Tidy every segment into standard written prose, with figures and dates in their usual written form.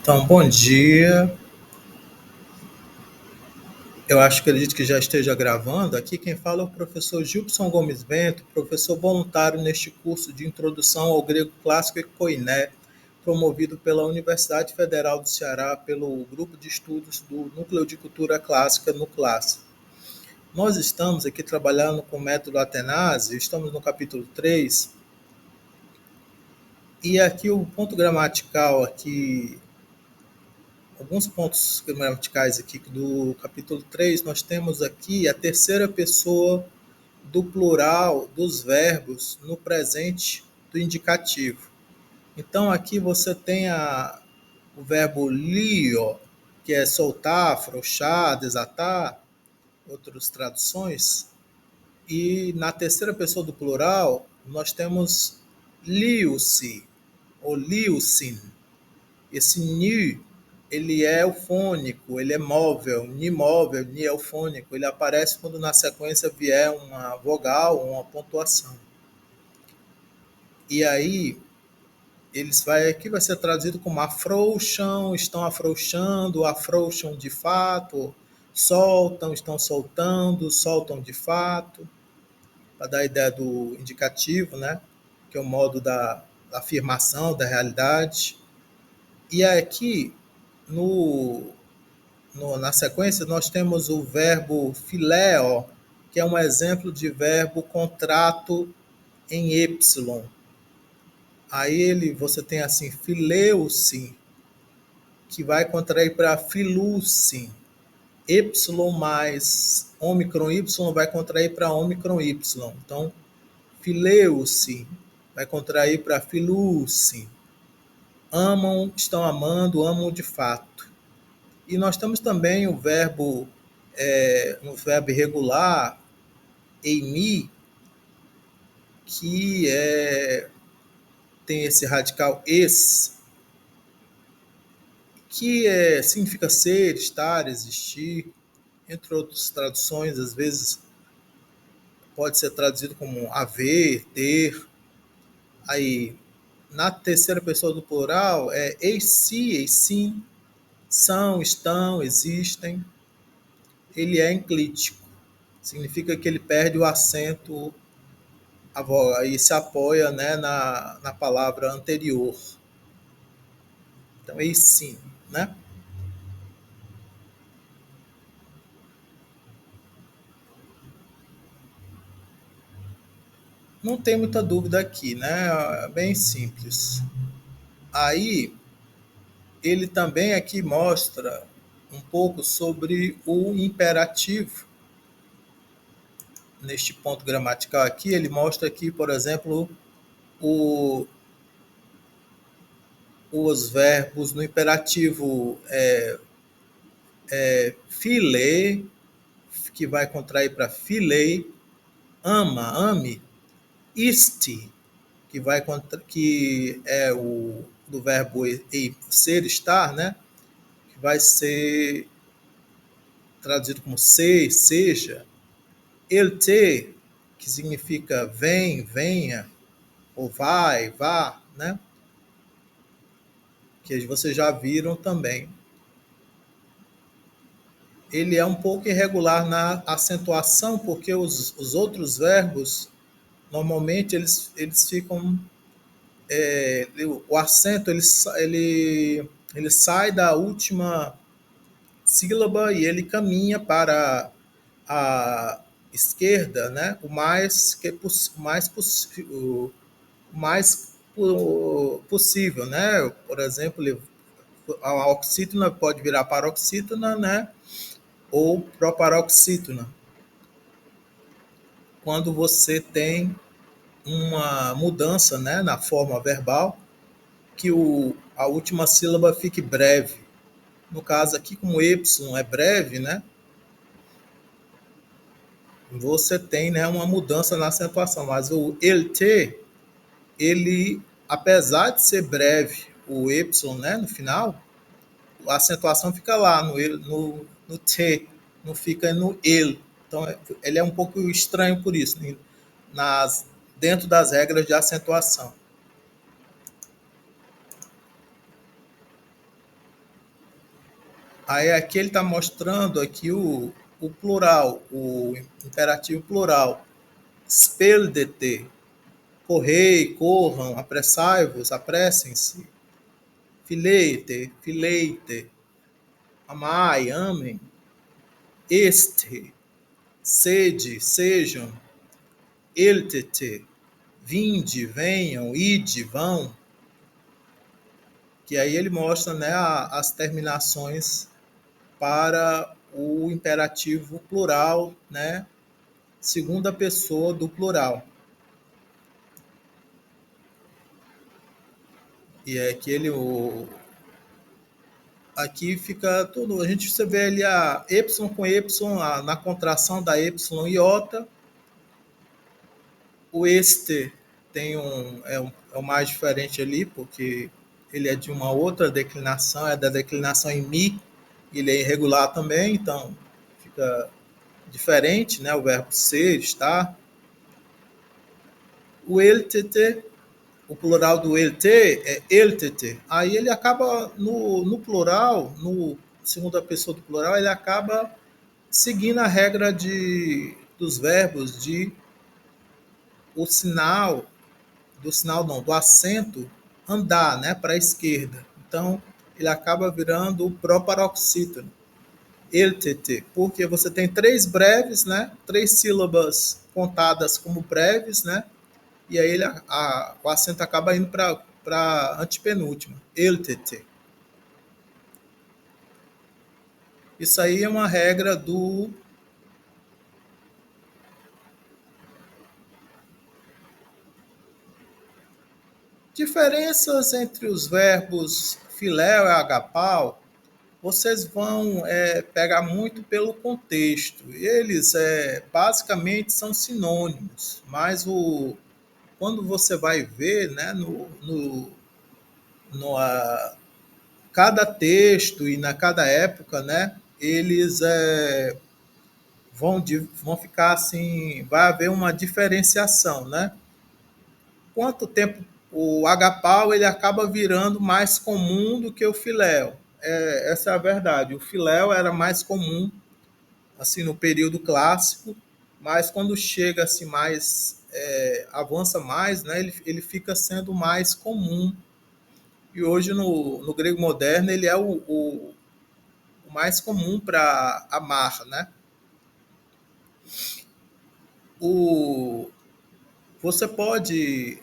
Então, bom dia. Acredito que já esteja gravando. Aqui quem fala é o professor Gilson Gomes Bento, professor voluntário neste curso de Introdução ao Grego Clássico e Koiné, promovido pela Universidade Federal do Ceará pelo Grupo de Estudos do Núcleo de Cultura Clássica, NUCLAS. Nós estamos aqui trabalhando com o método Atenásio, estamos no capítulo 3, e aqui o ponto gramatical aqui. Alguns pontos gramaticais aqui do capítulo 3, nós temos aqui a terceira pessoa do plural dos verbos no presente do indicativo. Então, aqui você tem o verbo lio, que é soltar, afrouxar, desatar, outras traduções. E na terceira pessoa do plural, nós temos liu-se, ou liu-sin. Esse ni, ele é eufônico, ele é móvel, ni móvel, ni eufônico. Ele aparece quando na sequência vier uma vogal ou uma pontuação. E aí, aqui vai ser traduzido como afrouxam, estão afrouxando, afrouxam de fato, soltam, estão soltando, soltam de fato, para dar a ideia do indicativo, né? Que é o modo da afirmação, da realidade. E aqui, na sequência, nós temos o verbo filéo, que é um exemplo de verbo contrato em Y. Aí você tem assim, fileu-se, que vai contrair para filusse. Y mais ômicron Y vai contrair para ômicron Y. Então, fileu-se vai contrair para filusse. Amam, estão amando, amam de fato. E nós temos também o verbo, um verbo irregular, eimi, que tem esse radical es, que significa ser, estar, existir, entre outras traduções, às vezes pode ser traduzido como haver, ter. Aí, na terceira pessoa do plural, é eis-si, eis-sim, são, estão, existem. Ele é enclítico, significa que ele perde o acento e se apoia, né, na palavra anterior. Então, aí sim, né? Não tem muita dúvida aqui, né? É bem simples. Aí, ele também aqui mostra um pouco sobre o imperativo. Neste ponto gramatical aqui, ele mostra aqui, por exemplo, o, os verbos no imperativo filé, que vai contrair para filei, ama, ame, isti, que é o do verbo ser, estar, né? Que vai ser traduzido como ser, seja. El te, que significa vem, venha, ou vai, vá, né? Que vocês já viram também. Ele é um pouco irregular na acentuação, porque os outros verbos, normalmente, eles ficam... o acento, ele sai da última sílaba e ele caminha para a esquerda, né? O mais possível, né? Por exemplo, a oxítona pode virar paroxítona, né? Ou proparoxítona. Quando você tem uma mudança, né, na forma verbal, que a última sílaba fique breve. No caso aqui, como Y é breve, né? Você tem, né, uma mudança na acentuação. Mas o LT, ele, apesar de ser breve, o Y, né, no final, a acentuação fica lá no T, não fica no ele. Então, ele é um pouco estranho por isso, né, dentro das regras de acentuação. Aí aqui ele está mostrando aqui o plural, o imperativo plural. Speldete, correi, corram, apressai-vos, apressem-se. Fileite, fileite, amai, amem. Este, sede, sejam. Eltete, vinde, venham, ide, vão. Que aí ele mostra, né, as terminações para o imperativo plural, né, segunda pessoa do plural. E é que ele, aqui fica tudo, a gente você vê ali a Y com Y, na contração da Y iota, o este tem é o mais diferente ali, porque ele é de uma outra declinação, é da declinação em Mi, ele é irregular também, então fica diferente, né? O verbo ser, estar. O eltete, o plural do elte é eltete. Aí ele acaba no plural, no segunda pessoa do plural, ele acaba seguindo a regra dos verbos de o sinal, do sinal não, do acento andar, né, para a esquerda. Então, ele acaba virando o proparoxítone. Eltete, porque você tem três breves, né, três sílabas contadas como breves, né, e aí o acento acaba indo para a antepenúltima. Eltete. Isso aí é uma regra do diferenças entre os verbos filéu e agapau. Vocês vão pegar muito pelo contexto. Eles basicamente são sinônimos, mas quando você vai ver, né, no cada texto e na cada época, né, eles vão ficar assim, vai haver uma diferenciação, né? Quanto tempo o agapau ele acaba virando mais comum do que o filéu. Essa é a verdade. O filéu era mais comum assim no período clássico, mas quando chega assim mais avança mais, né? Ele fica sendo mais comum. E hoje no grego moderno ele é o mais comum para amar, né? O, você pode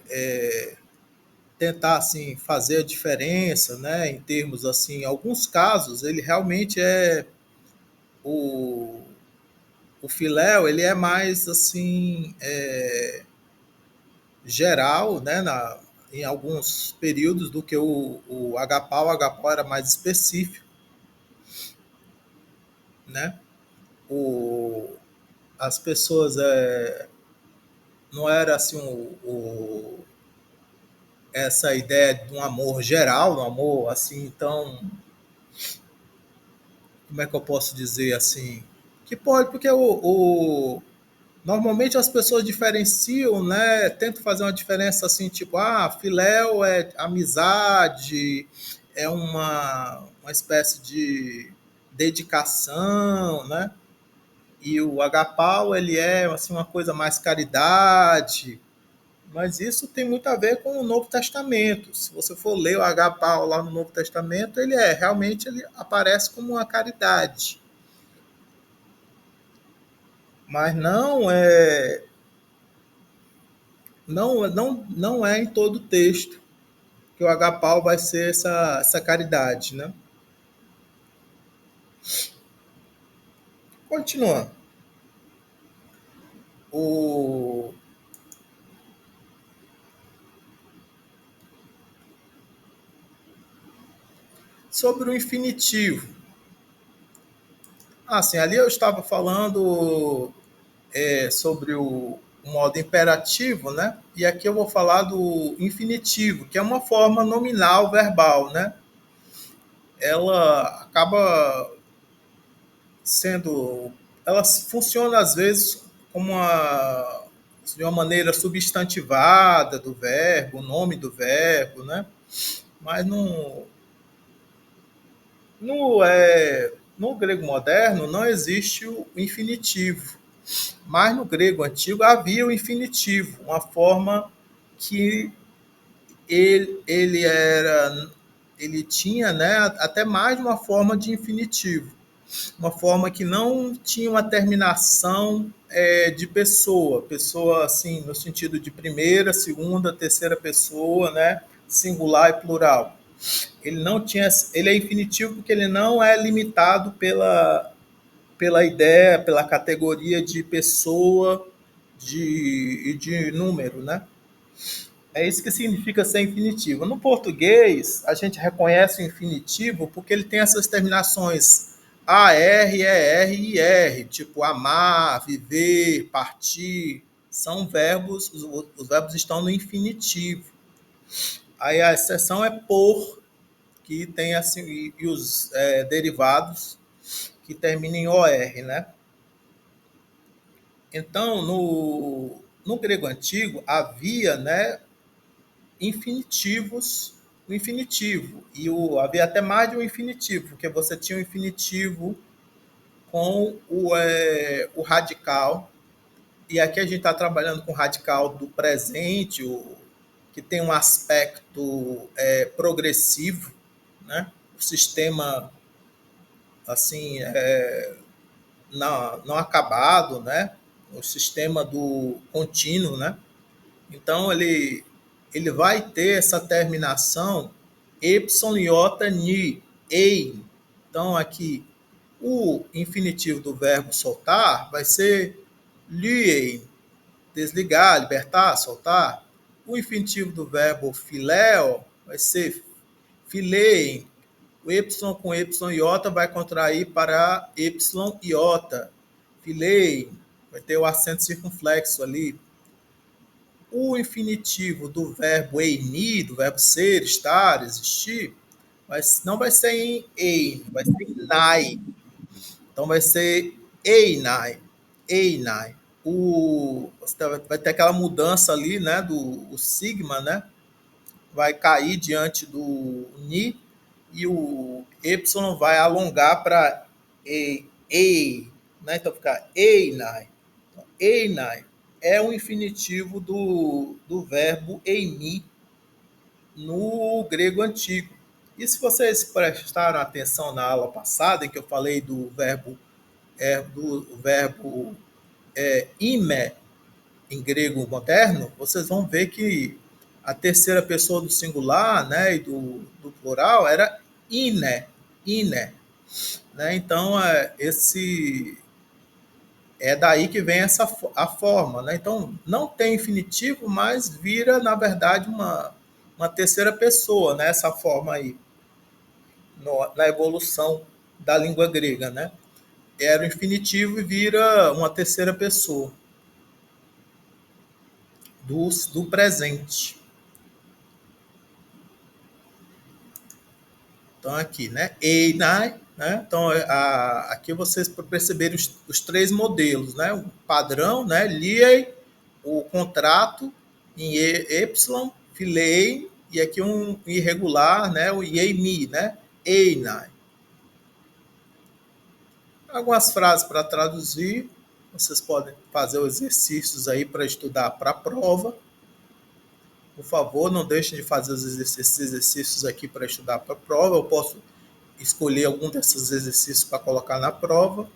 tentar assim fazer a diferença, né? Em termos assim, em alguns casos ele realmente o o filéu, ele é mais assim geral, né? Em alguns períodos do que o agapau. O agapau era mais específico, né? O, as pessoas não era assim essa ideia de um amor geral, um amor assim, então, como é que eu posso dizer assim? Que pode, porque normalmente as pessoas diferenciam, né? Tentam fazer uma diferença assim, tipo, filéu é amizade, é uma espécie de dedicação, né? E o agapau, ele é assim, uma coisa mais caridade, mas isso tem muito a ver com o Novo Testamento. Se você for ler o agapau lá no Novo Testamento, ele realmente ele aparece como uma caridade. Mas não é em todo o texto que o agapau vai ser essa caridade, né? Continuando. O, sobre o infinitivo. Assim, ali eu estava falando sobre o modo imperativo, né? E aqui eu vou falar do infinitivo, que é uma forma nominal verbal, né? Ela acaba sendo, ela funciona às vezes como de uma maneira substantivada do verbo, o nome do verbo, né? Mas não é. No grego moderno não existe o infinitivo, mas no grego antigo havia o infinitivo, uma forma que ele tinha, né, até mais de uma forma de infinitivo, uma forma que não tinha uma terminação de pessoa assim no sentido de primeira, segunda, terceira pessoa, né, singular e plural. Ele não tinha, ele é infinitivo porque ele não é limitado pela ideia, pela categoria de pessoa e de número, né? É isso que significa ser infinitivo. No português, a gente reconhece o infinitivo porque ele tem essas terminações AR, ER e IR, tipo amar, viver, partir. São verbos, os verbos estão no infinitivo. Aí a exceção é por, que tem assim, e os derivados que terminam em OR, né? Então, no grego antigo, havia, né, infinitivos no infinitivo. Havia até mais de um infinitivo, porque você tinha o infinitivo com o radical. E aqui a gente está trabalhando com o radical do presente, que tem um aspecto progressivo, né? O sistema assim não acabado, né? O sistema do contínuo, né? Então ele vai ter essa terminação epson ni, ei. Então aqui o infinitivo do verbo soltar vai ser lien, desligar, libertar, soltar. O infinitivo do verbo filéo vai ser filein. O y com y iota vai contrair para y iota. Filei, vai ter o acento circunflexo ali. O infinitivo do verbo eini, do verbo ser, estar, existir, mas não vai ser em ein, vai ser em nai. Então vai ser einai, einai. Você vai ter aquela mudança ali, né, do sigma, né? Vai cair diante do ni e o y vai alongar para ei, né? Então fica einai. Então, einai é o infinitivo do verbo eimi no grego antigo. E se vocês prestaram atenção na aula passada, em que eu falei do verbo ime em grego moderno, vocês vão ver que a terceira pessoa do singular, né, e do plural era ine, ine, né? Então esse é daí que vem a forma, né? Então não tem infinitivo, mas vira na verdade uma terceira pessoa, né? Essa forma aí na evolução da língua grega, né? Era o infinitivo e vira uma terceira pessoa do presente. Então, aqui, né? EINAI, né? Então, aqui vocês perceberam os três modelos, né? O padrão, né? LIEI, o contrato em Y, FILEI, e aqui um irregular, né? O IEMI, né? EINAI. Algumas frases para traduzir. Vocês podem fazer os exercícios aí para estudar para a prova. Por favor, não deixem de fazer os exercícios aqui para estudar para a prova. Eu posso escolher algum desses exercícios para colocar na prova.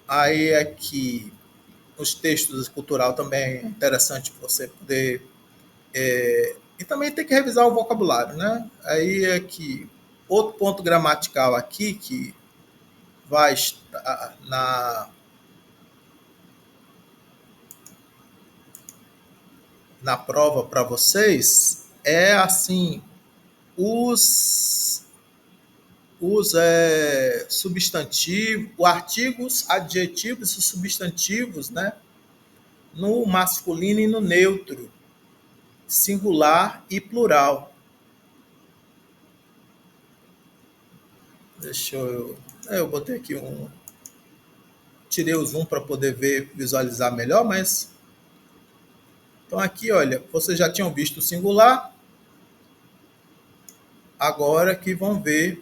Aí aqui, os textos cultural também é interessante você poder... e também tem que revisar o vocabulário, né? Aí aqui, outro ponto gramatical aqui que vai estar na prova para vocês é assim, os substantivos, artigos, adjetivos e substantivos, né? No masculino e no neutro, singular e plural. Deixa eu botei aqui tirei o zoom para poder visualizar melhor, mas então aqui, olha, vocês já tinham visto o singular, agora que vão ver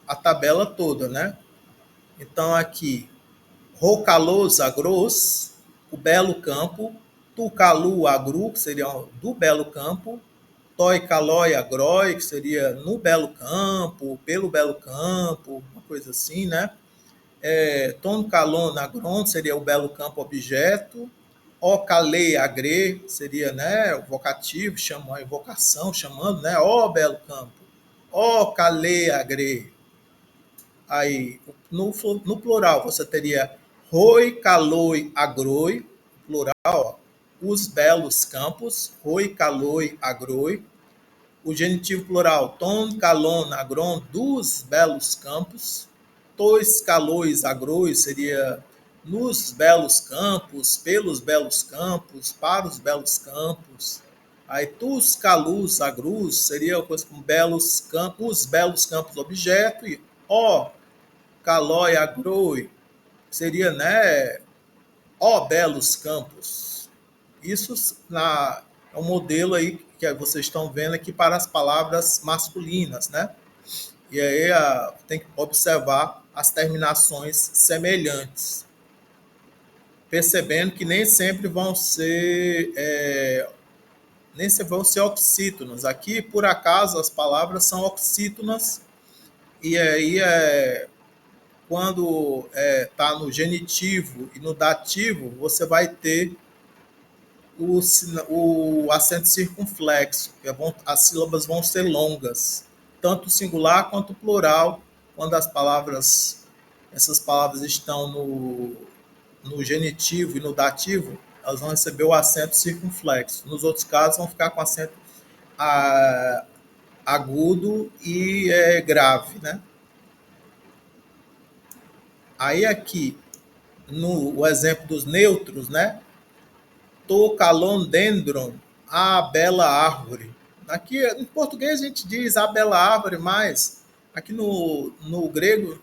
a tabela toda, né? Então aqui, Rocalos agros, o belo campo, Tucalu agru, que seria do belo campo, Toi caloi agroi, que seria no belo campo, pelo belo campo, uma coisa assim, né? Ton calon agron seria o belo campo objeto, O calei agre seria, né, o vocativo, chama a invocação, chamando, né, ó belo campo, O calei agre. Aí, no plural, você teria roi, caloi, agroi, plural, ó, os belos campos, roi, caloi, agroi. O genitivo plural, ton, calon, agron, dos belos campos. Tois, calois, agrois, seria nos belos campos, pelos belos campos, para os belos campos. Aí, tus, calus, agrus, seria coisa como belos campos, os belos campos, objeto. E ó, calói, agroi, seria, né, ó belos campos. Isso é um modelo aí que vocês estão vendo aqui para as palavras masculinas, né? E aí tem que observar as terminações semelhantes, percebendo que nem sempre vão ser oxítonas. Aqui, por acaso, as palavras são oxítonas e aí quando está no genitivo e no dativo, você vai ter o acento circunflexo, que as sílabas vão ser longas, tanto singular quanto plural, quando essas palavras estão no genitivo e no dativo, elas vão receber o acento circunflexo. Nos outros casos, vão ficar com acento agudo e grave, né? Aí aqui, no o exemplo dos neutros, né? Tocalondendron, a bela árvore. Aqui em português a gente diz a bela árvore, mas aqui no grego,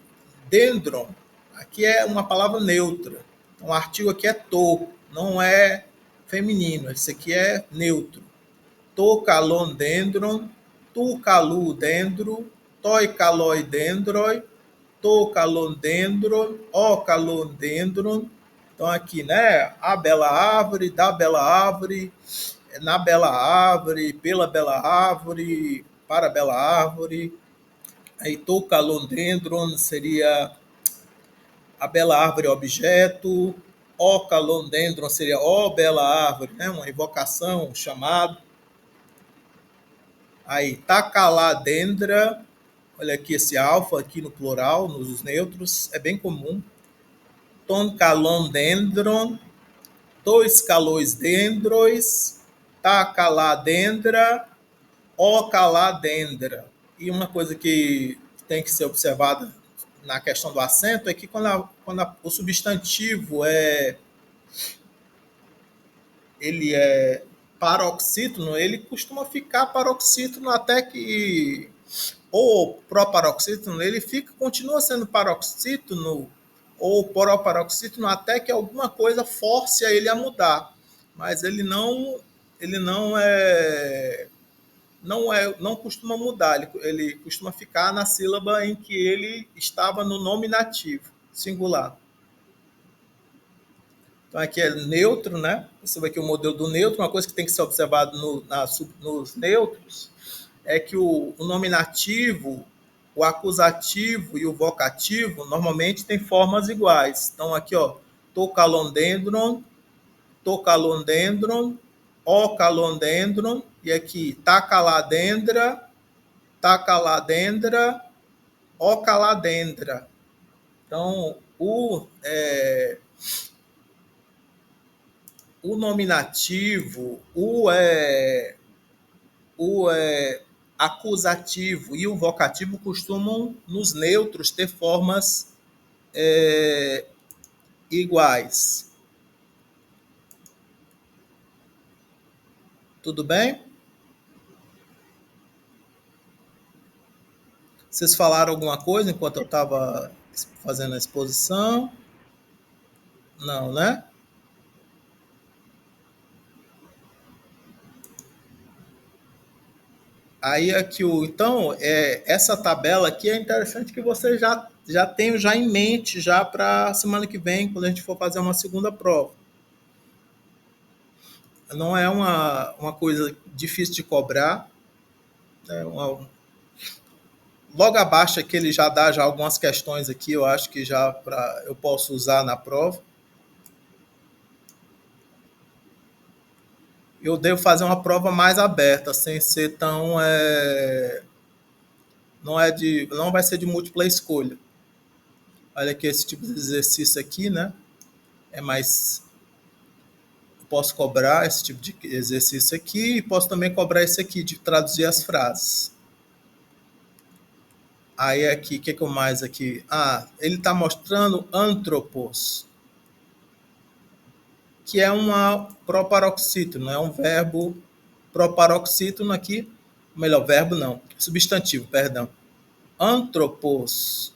dendron, aqui é uma palavra neutra. Então, o artigo aqui é to, não é feminino, esse aqui é neutro. Tocalondendron, tu caludendro, toi caloidendroi, to calondendron, o calondendron. Então aqui, né, a bela árvore, da bela árvore, na bela árvore, pela bela árvore, para a bela árvore. Aí to calondendron seria a bela árvore objeto, o calondendron seria ó bela árvore, né, uma invocação, um chamado. Aí, tacaladendra, olha aqui esse alfa aqui no plural, nos neutros, é bem comum. Toncalondendron, dois calões dendros, tacaladendra, ocaladendra. E uma coisa que tem que ser observada na questão do acento é que o substantivo ele é paroxítono, ele costuma ficar paroxítono até que ou proparoxítono, ele continua sendo paroxítono ou proparoxítono até que alguma coisa force a ele a mudar. Mas ele não costuma mudar, ele costuma ficar na sílaba em que ele estava no nominativo, singular. Então aqui é neutro, né? Você vai aqui o modelo do neutro. Uma coisa que tem que ser observado nos neutros é que o nominativo, o acusativo e o vocativo normalmente têm formas iguais. Então aqui, ó, tocalondendron, tocalondendron, ocalondendron, e aqui tacaladendra, tacaladendra, ocaladendra. Então, o nominativo, o acusativo e o vocativo costumam, nos neutros, ter formas iguais. Tudo bem? Vocês falaram alguma coisa enquanto eu estava fazendo a exposição? Não, né? Aí aqui então essa tabela aqui é interessante que você já tenha já em mente já para semana que vem, quando a gente for fazer uma segunda prova. Não é uma coisa difícil de cobrar. Logo abaixo aqui ele já dá já algumas questões aqui, eu acho que eu posso usar na prova. Eu devo fazer uma prova mais aberta, sem ser tão não vai ser de múltipla escolha. Olha aqui esse tipo de exercício aqui, né? É mais posso cobrar esse tipo de exercício aqui e posso também cobrar esse aqui de traduzir as frases. Aí aqui, o que eu mais aqui? Ele está mostrando antropos, que é uma proparoxítono, é um verbo proparoxítono aqui, melhor, verbo não, substantivo, perdão. Antropos,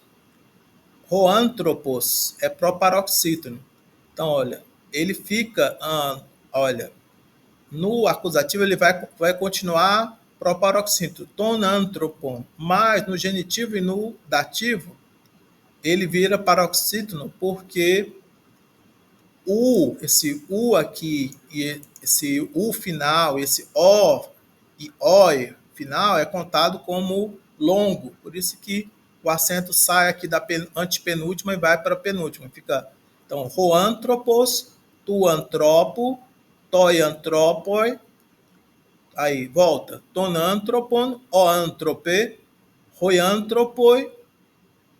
hoantropos, é proparoxítono. Então, olha, ele fica, olha, no acusativo ele vai continuar proparoxítono, tonantropon, mas no genitivo e no dativo ele vira paroxítono porque esse U aqui e esse U final, esse O e OI final é contado como longo, por isso que o acento sai aqui da antepenúltima e vai para a penúltima. Fica, então, hoantropos, tuantropo, toiantropoi, aí volta, tonantropon, oantrope, roiantropoi,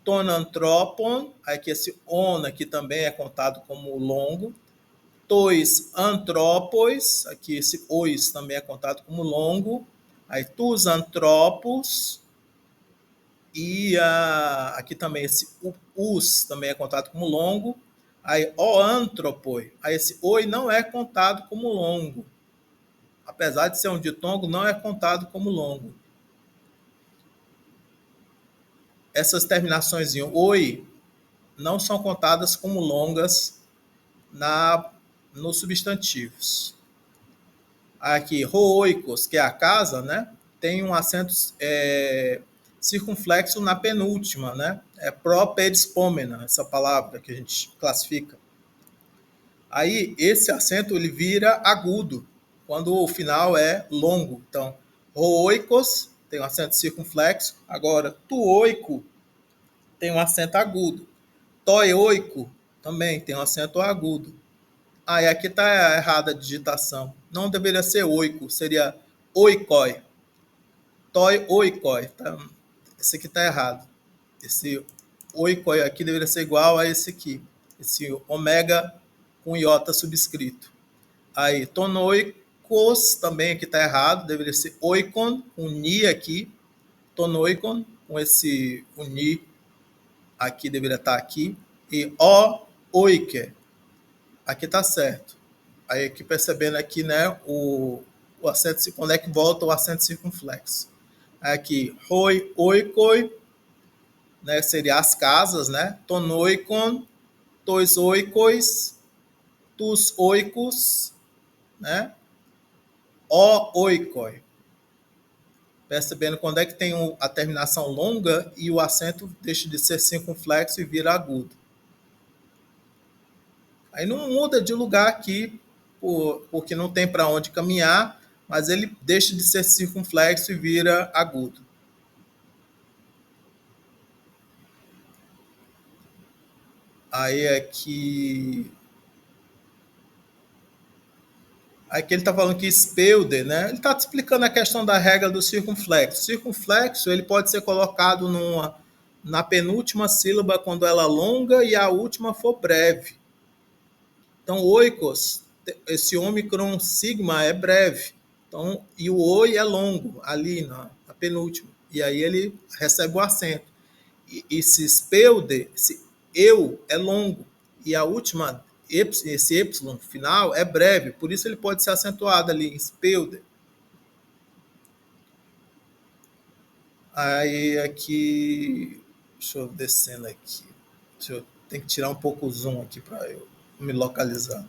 tonantropon, aí que esse on aqui também é contado como longo, tois antropos, aqui esse ois também é contado como longo, aí tus antropos, e aqui também esse us também é contado como longo, aí o antropoi, aí esse oi não é contado como longo, apesar de ser um ditongo, não é contado como longo. Essas terminações em oi não são contadas como longas nos substantivos. Aqui, rooikos, que é a casa, né? Tem um acento circunflexo na penúltima, né? É properispômena, essa palavra que a gente classifica. Aí, esse acento ele vira agudo, quando o final é longo. Então, rooikos tem um acento circunflexo. Agora, tuoico tem um acento agudo. Toioico também tem um acento agudo. E aqui está errada a digitação. Não deveria ser oico, seria oikoi. Toi oikoi. Tá? Esse aqui está errado. Esse oikoi aqui deveria ser igual a esse aqui. Esse ômega com iota subscrito. Aí, tonoikos também aqui está errado. Deveria ser oikon, com ni aqui. Tonoikon, com esse ni aqui deveria estar aqui. E oike. Aqui está certo. Aí aqui percebendo aqui, né, o acento, quando é que volta o acento circunflexo. Aqui, roi, oikoi, né, seria as casas, né, tonoikon, tois oikois, tus oikos, né, o oikoi. Percebendo quando é que tem a terminação longa e o acento deixa de ser circunflexo e vira agudo. Aí não muda de lugar aqui, porque não tem para onde caminhar, mas ele deixa de ser circunflexo e vira agudo. Aí aqui ele está falando que spelder, né? Ele está explicando a questão da regra do circunflexo. Circunflexo ele pode ser colocado na penúltima sílaba quando ela é longa e a última for breve. Então, oikos, esse ômicron sigma é breve. Então, e o oi é longo, ali na penúltima. E aí ele recebe o acento. E esse spelder, esse eu é longo. E a última, esse y final é breve. Por isso ele pode ser acentuado ali em spelder. Aí aqui, deixa eu descendo aqui. Tem que tirar um pouco o zoom aqui para eu me localizar.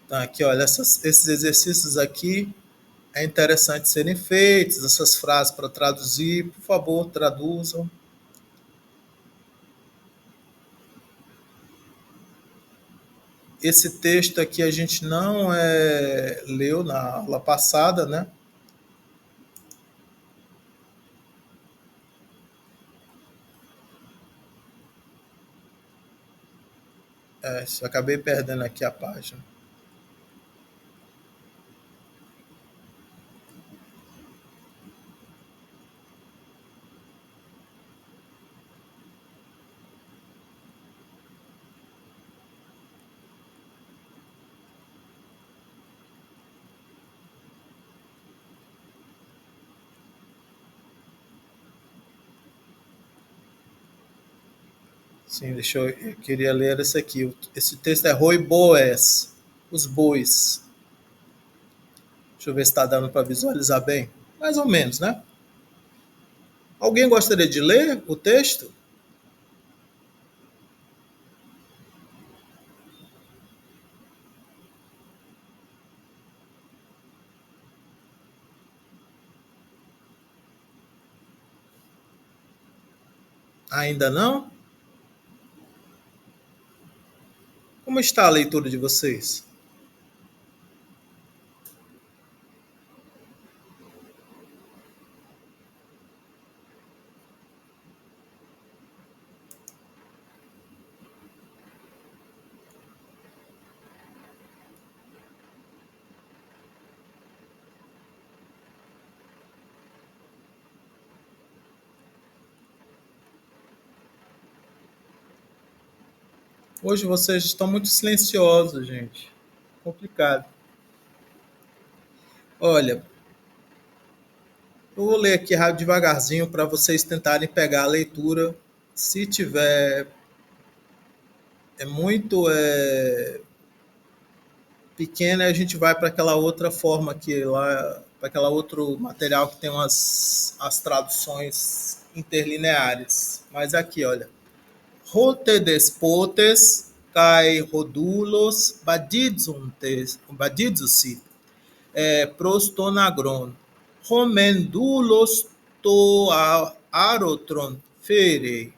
Então, aqui, olha, esses exercícios aqui é interessante serem feitos, essas frases para traduzir, por favor, traduzam. Esse texto aqui a gente não leu na aula passada, né? Acabei perdendo aqui a página. Sim, eu queria ler esse aqui. Esse texto é Roi Boés, os bois. Deixa eu ver se está dando para visualizar bem. Mais ou menos, né? Alguém gostaria de ler o texto? Ainda não? Como está a leitura de vocês? Hoje vocês estão muito silenciosos, gente. Complicado. Olha, eu vou ler aqui devagarzinho para vocês tentarem pegar a leitura. Se tiver muito pequena, a gente vai para aquela outra forma aqui, lá, para aquela outro material que tem as traduções interlineares. Mas aqui, olha. Rote despotes kai rodulos badidzusi prostonagron. Homendulos to arotron fere.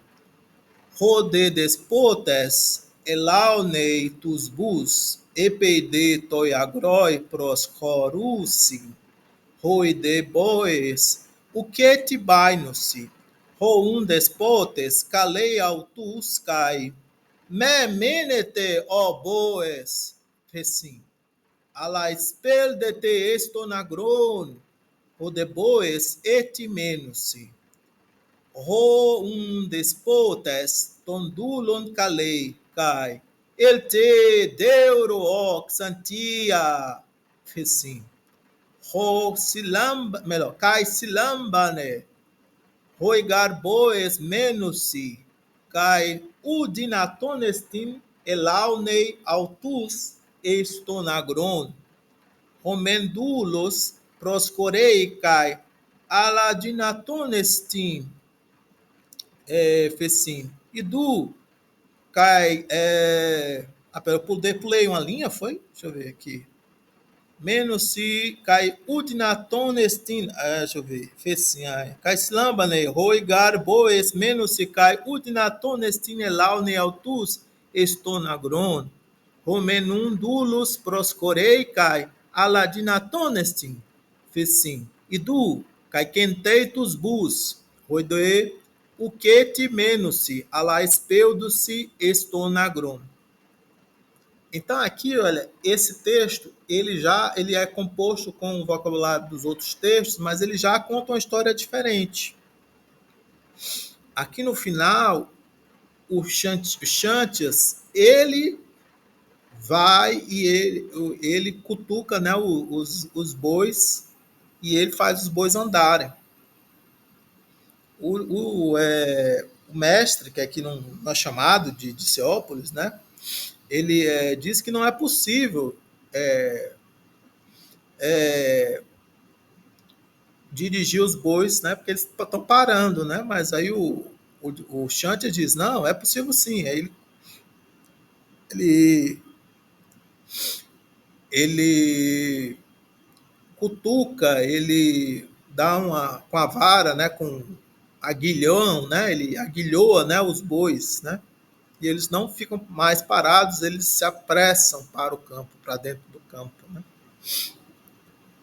Rode despotes elaunei tus bus epeide toiagroi pros chorusi. Roi de boes, o que te baino-se? Roum despotes, calei autus cai. Me menete, ó boes, recim. A la espel de te estonagron, o de boes etimenos-se. Roum despotes, tondulon calei, cai. El te deuro oxantia, recim. Ho silamba, melhor, kai silambane, roigar boes menusi, kai udinatonestin elaunei autus estonagron, homendulos proscorei kai aladinatonestin fecim. E do kai pera, eu pulei uma linha, foi? Deixa eu ver aqui. Menos se cai udinatonestin, deixa eu ver, fecinha, cai slambane, roigar boes, menos se cai udinatonestin elaune autus estonagron, romenundulus proscorei cai aladinatonestin, fecim, e du, cai quenteitus bus, roidoe, o que te menos se, ala espeudo-se estonagron. Então aqui, olha, esse texto, ele é composto com o vocabulário dos outros textos, mas ele já conta uma história diferente. Aqui no final, o Xantias, ele vai e ele cutuca, né, os bois e ele faz os bois andarem. O mestre, que aqui não é chamado de Discípulos, né, ele diz que não é possível dirigir os bois, né? Porque eles estão parando, né? Mas aí o Xantia diz, não, é possível sim. Aí ele ele cutuca, ele dá uma com a vara, né, com aguilhão, né, ele aguilhoa, né, os bois, né, e eles não ficam mais parados, eles se apressam para o campo, para dentro do campo, né.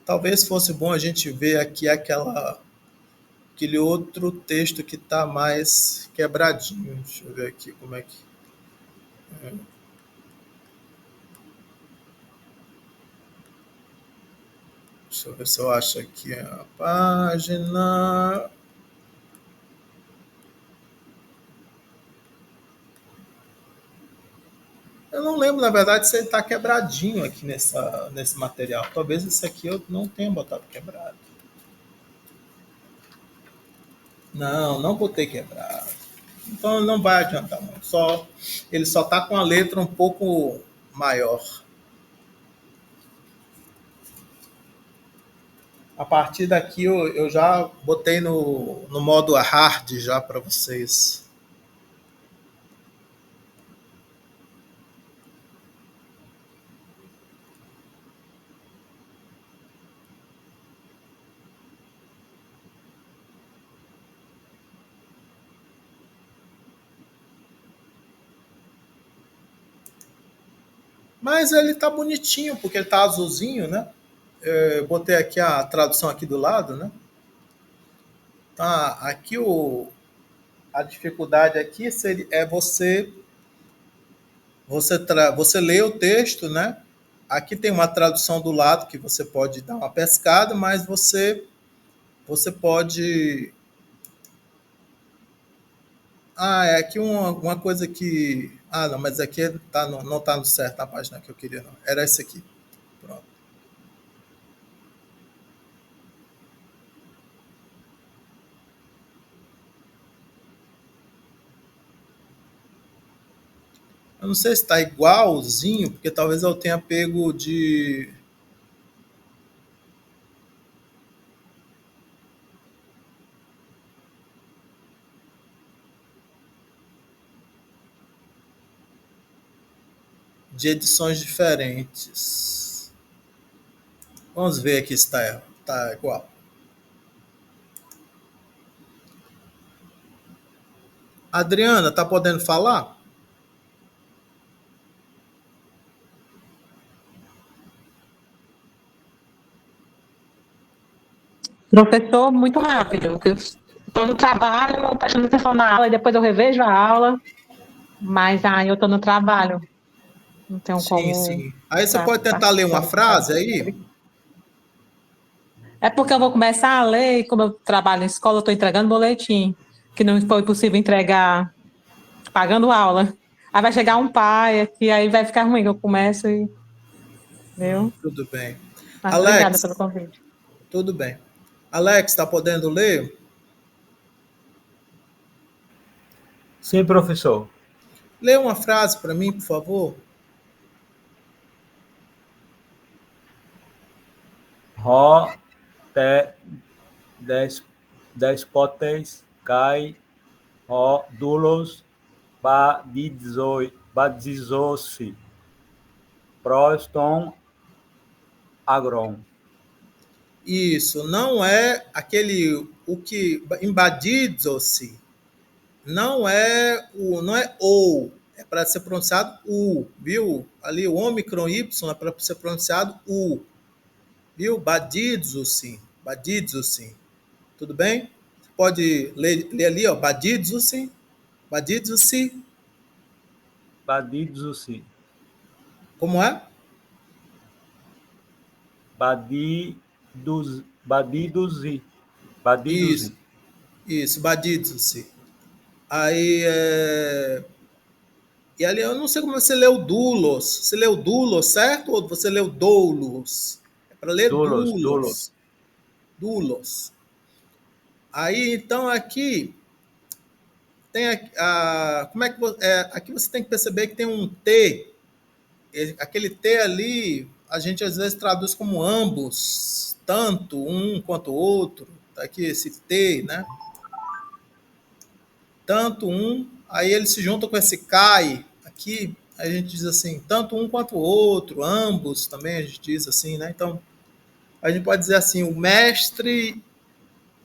Talvez fosse bom a gente ver aqui aquele outro texto que está mais quebradinho. Deixa eu ver aqui como é que. Deixa eu ver se eu acho aqui a página. Eu não lembro, na verdade, se ele está quebradinho aqui nesse material. Talvez esse aqui eu não tenha botado quebrado. Não, não botei quebrado. Então não vai adiantar muito. Ele só está com a letra um pouco maior. A partir daqui eu já botei no modo hard já para vocês. Mas ele tá bonitinho, porque ele tá azulzinho, né? Eu botei aqui a tradução aqui do lado, né? Tá, aqui a dificuldade aqui é você lê o texto, né? Aqui tem uma tradução do lado que você pode dar uma pescada, mas você pode. Ah, é aqui uma coisa que. Ah, não, mas aqui tá, não está no certo a página que eu queria, não. Era esse aqui. Pronto. Eu não sei se está igualzinho, porque talvez eu tenha pego de edições diferentes. Vamos ver aqui se está igual. Adriana, tá podendo falar? Professor, muito rápido. Eu estou no trabalho, prestando atenção na aula, e depois eu revejo a aula, mas aí eu estou no trabalho. Não tenho Sim, como sim. Aí você estar pode tentar ler uma participando com frase você. aí? É porque eu vou começar a ler, e como eu trabalho em escola, eu estou entregando boletim, que não foi possível entregar pagando aula. Aí vai chegar um pai aqui, aí vai ficar ruim que eu começo e. Viu? Tudo bem. Mas obrigada Alex, pelo convite. tudo bem. Alex, está podendo ler? Sim, professor. Lê uma frase para mim, por favor. Ho te des, despotes kai ho dulos badizos proston agron. Isso, não é aquele o que embadido-se, não é ou, é para ser pronunciado u, viu? Ali o ômicron y é para ser pronunciado u, viu? Badidzo-se, badidzo-se. Tudo bem? Pode ler ali, ó, badidzo-se, badidzo-se, Badizos, como é? badiduzi, badiduzi. Isso, isso, badidzo-se. Aí, e ali eu não sei como você leu doulos. Você leu doulos, certo? Ou você leu doulos? É para ler Dulos. doulos. Doulos. Aí, então, aqui tem como é que aqui você tem que perceber que tem um T. Aquele T ali, a gente às vezes traduz como ambos, tanto um quanto o outro. Tá aqui esse T, né? Tanto um, aí ele se junta com esse cai aqui. a gente diz assim, tanto um quanto o outro, ambos também a gente diz assim, né? Então, a gente pode dizer assim, o mestre,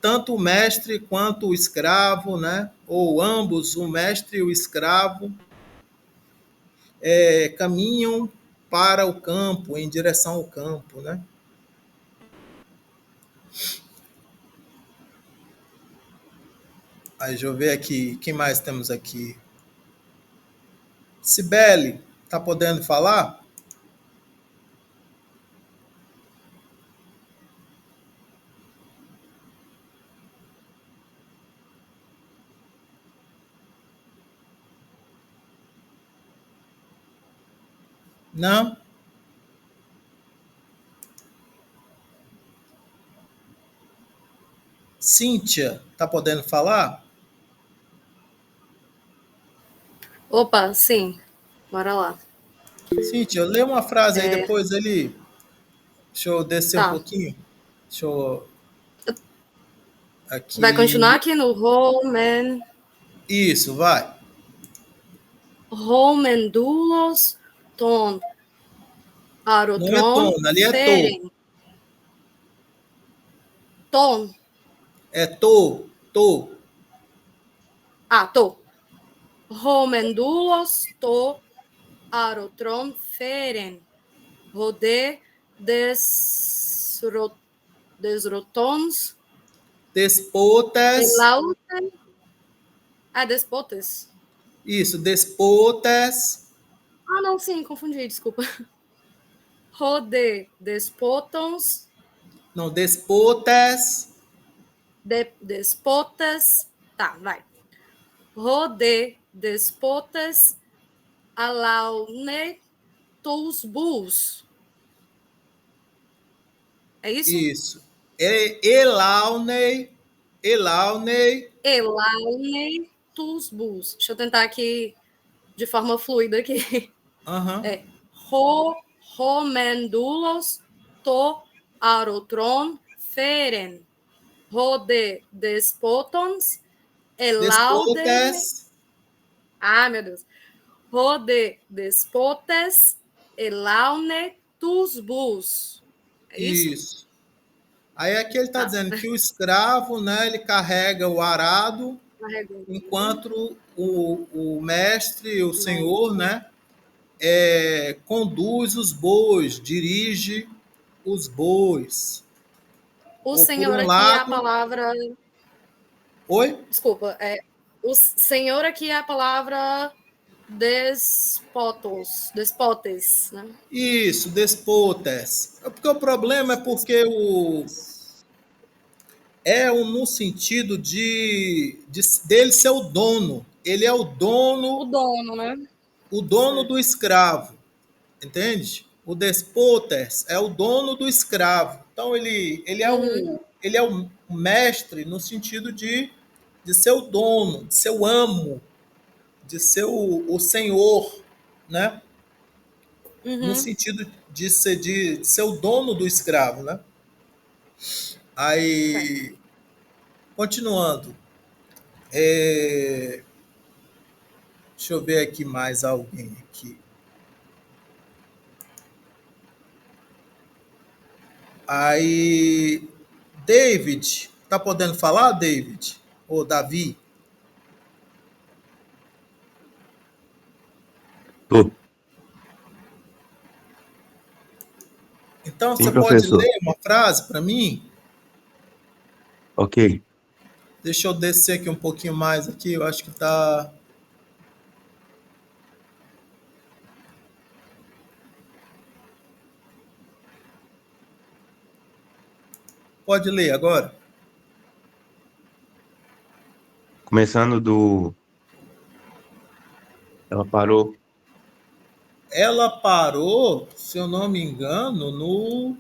tanto o mestre quanto o escravo, né? Ou ambos, o mestre e o escravo, caminham para o campo, em direção ao campo, né? Aí, deixa eu ver aqui, quem mais temos aqui? Cibele, tá podendo falar? Não? Cíntia, tá podendo falar? Opa, sim. Bora lá. Cíntia, lê uma frase aí, depois ele. Deixa eu descer um Tá. pouquinho. Deixa eu. Vai continuar Aqui. aqui no Romen. Isso, vai. Romendulos ton Não é arotron tom, ali é to. feren. Ton. É to, to. Ah, tô. Romendulos to arotron feren. Rode desrotons Despotas. elauten. Ah, despotes. Isso, despotas. Ah, não, sim, confundi, desculpa. Rode despotons. Não, despotas. Despotas. Tá, vai. Rode despotas alaune tus bus. É isso? Isso. Elaunei. Elaunei. Elaune tus bus. Deixa eu tentar aqui de forma fluida aqui. Aham. É homendulos to arotron feren. Rode despotons elaudene. Despotas. Ah, meu Deus. Rode despotes elaune tus bus. É isso? Isso. Aí aqui ele está Tá. dizendo que o escravo, né, ele carrega o arado, Carregando. enquanto o mestre, o Não. senhor, né, conduz os bois, dirige os bois. O Ou por Senhor um aqui é a lado. palavra. Oi? Desculpa. O Senhor aqui é a palavra despotes, né? Isso, despotas. Porque o problema é porque no sentido dele ser o dono. Ele é O dono, né? o dono Certo. do escravo, entende? O despotes é o dono do escravo. Então ele é o mestre no sentido de ser o dono, de ser o amo, de ser o senhor, né? No sentido de ser o dono do escravo, né? Certo. Aí, continuando, deixa eu ver aqui mais alguém aqui. Aí, David, tá podendo falar, David? Ou Davi? Tô. Então, Sim, você pode professor. ler uma frase para mim? Ok. Deixa eu descer aqui um pouquinho mais aqui, eu acho que tá. Pode ler agora? Começando do. Ela parou. Ela parou, se eu não me engano, no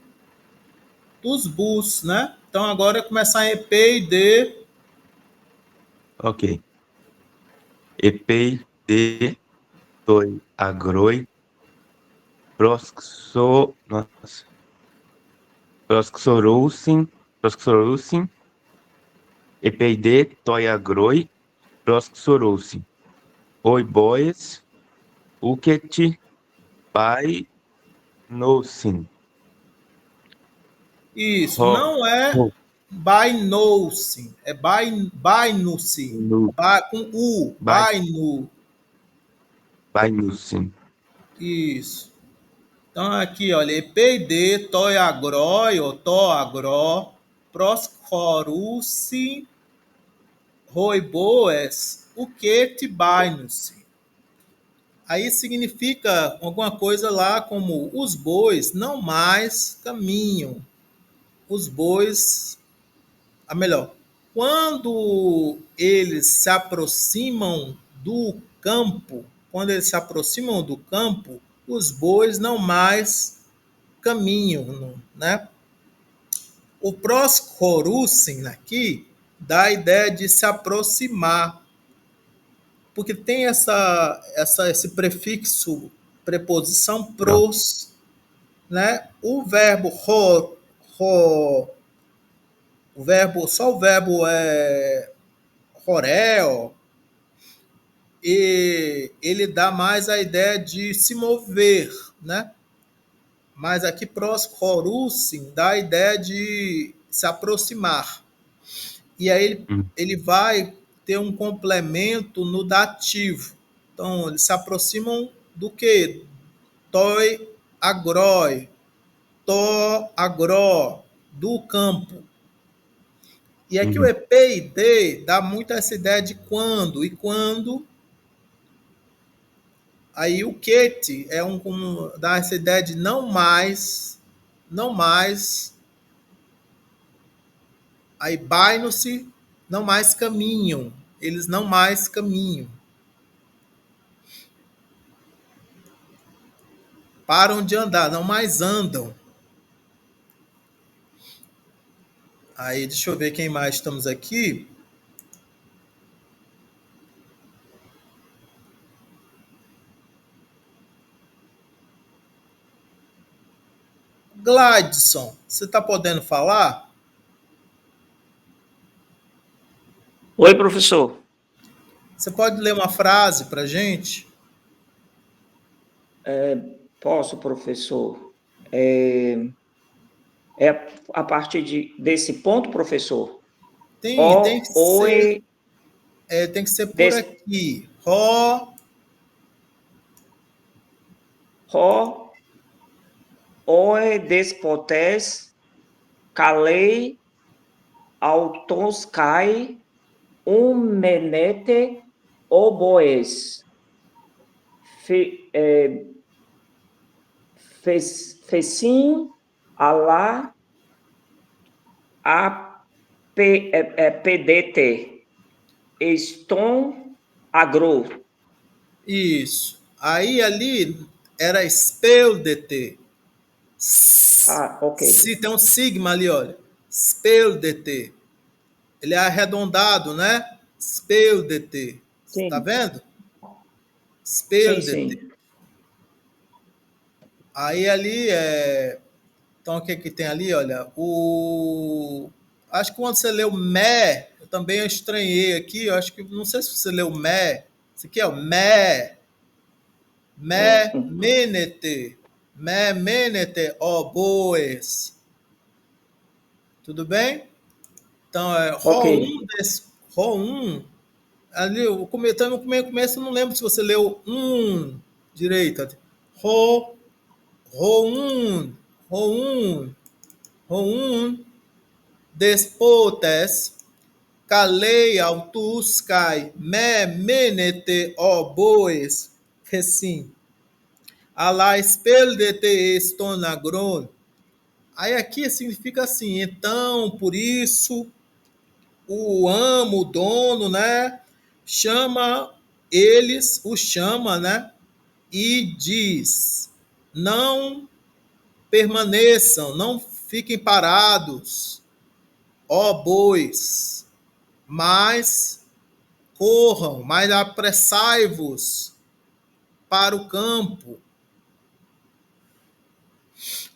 dos bus, né? Então agora é começar em EP e D. Ok. Epei de toi agroi proxo. Nossa. Proxorousin. Epei de toi agroi proxorousin. Oi, boys. Uket by Nosin. Isso, Ro, não é ro, Bainousin, é Bainusi, nu, com U, by, Bainu. by Nosin. Isso. Então, aqui, olha, EPD, Toiagroi, ou Toagró, Proscoruci, Roiboes, Uket Bainus. Aí significa alguma coisa lá como os bois não mais caminham. Os bois, a melhor, quando eles se aproximam do campo, quando eles se aproximam do campo, os bois não mais caminham, né? O proscorucem aqui dá a ideia de se aproximar, porque tem esse prefixo, preposição Pronto. pros, né? O verbo ro, só o verbo é horeo, e ele dá mais a ideia de se mover, né? Mas aqui proscorucem dá a ideia de se aproximar. E aí ele vai ter um complemento no dativo. Então, eles se aproximam do que? Toi agroi, to agró, do campo. E aqui o EP e D dá muito essa ideia de quando. E quando, aí o quete é dá essa ideia de não mais, não mais. Aí bainam-se, não mais caminham. Eles não mais caminham. Param de andar, não mais andam. Aí, deixa eu ver quem mais estamos aqui. Gladson, você está podendo falar? Oi, professor. Você pode ler uma frase para a gente? Posso, professor? É a partir desse ponto, professor? Tem que ser, Oi, tem que ser por aqui. ro, oi, despotes, kalei, autoskai, menete, oboes. Fecim, alá, PDT. Eston, agro. Isso. Aí ali era speldete. Ok. Se tem um sigma ali, olha. Speldete. Ele é arredondado, né? Speldete. Tá Sim, vendo? sim, Speldete. sim. Aí ali é. Então o que que tem ali? Olha, acho que quando você leu Mé, eu também estranhei aqui. Eu acho que não sei se você leu Mé. Isso aqui é o Mé, menete, Mé menete, ó boes. Tudo bem? Então é Ok. Ro 1. Ali o começo, no começo eu não lembro se você leu direito. Ro, ro 1, ro 1, ro 1. Despotes, calei autus kai me menete oboes, recim. Alá espeldete estonagron. Aí aqui significa assim, então, por isso, o amo, o dono, né, chama os chama, né, e diz, não permaneçam, não fiquem parados, ó bois, mas corram, mas apressai-vos para o campo,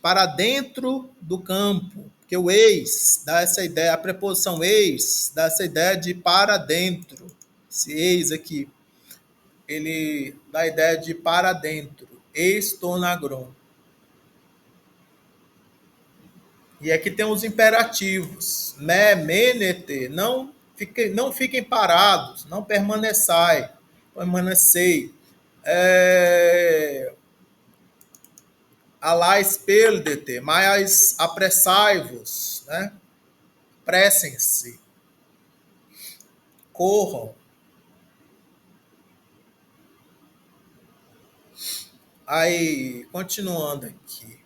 para dentro do campo. Porque o eis dá essa ideia, a preposição eis dá essa ideia de para dentro. Esse eis aqui. ele dá a ideia de para dentro, estonagron. E aqui tem os imperativos, me, menete, não fiquem parados, não permanecei. Alais perdete, mas apressai-vos, né? Pressem-se, corram. Aí, continuando aqui.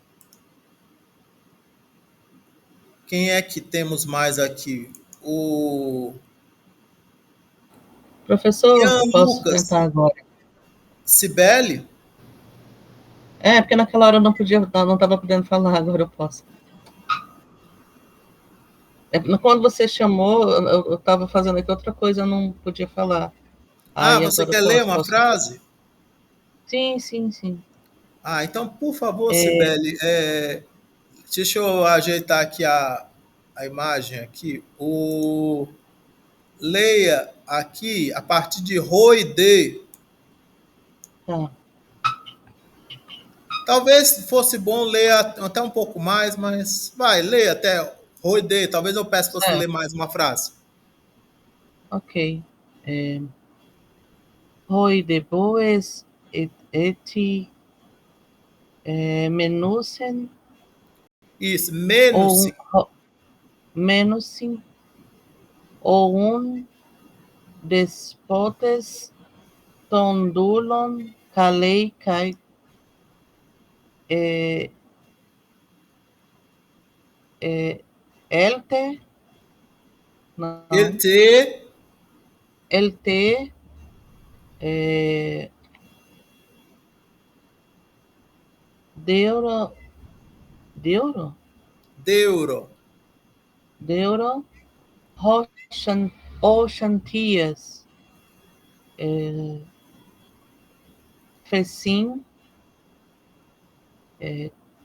Quem é que temos mais aqui? O Professor, Ian eu posso Lucas, tentar agora. Cibele? Porque naquela hora eu não estava podendo falar, agora eu posso. Quando você chamou, eu estava fazendo aqui outra coisa, eu não podia falar. Aí Você agora quer eu ler uma posso. frase? Sim, sim, sim. Então, por favor, Cibele, deixa eu ajeitar aqui a imagem aqui. Leia aqui a partir de roide. Tá. Talvez fosse bom ler até um pouco mais, mas vai, leia até roide. Talvez eu peça para você ler mais uma frase. Ok. Roide boes et menusen Isso, menos. menusin ou un despotes tondulon calei kai elte não elte deuro Oxantias fecim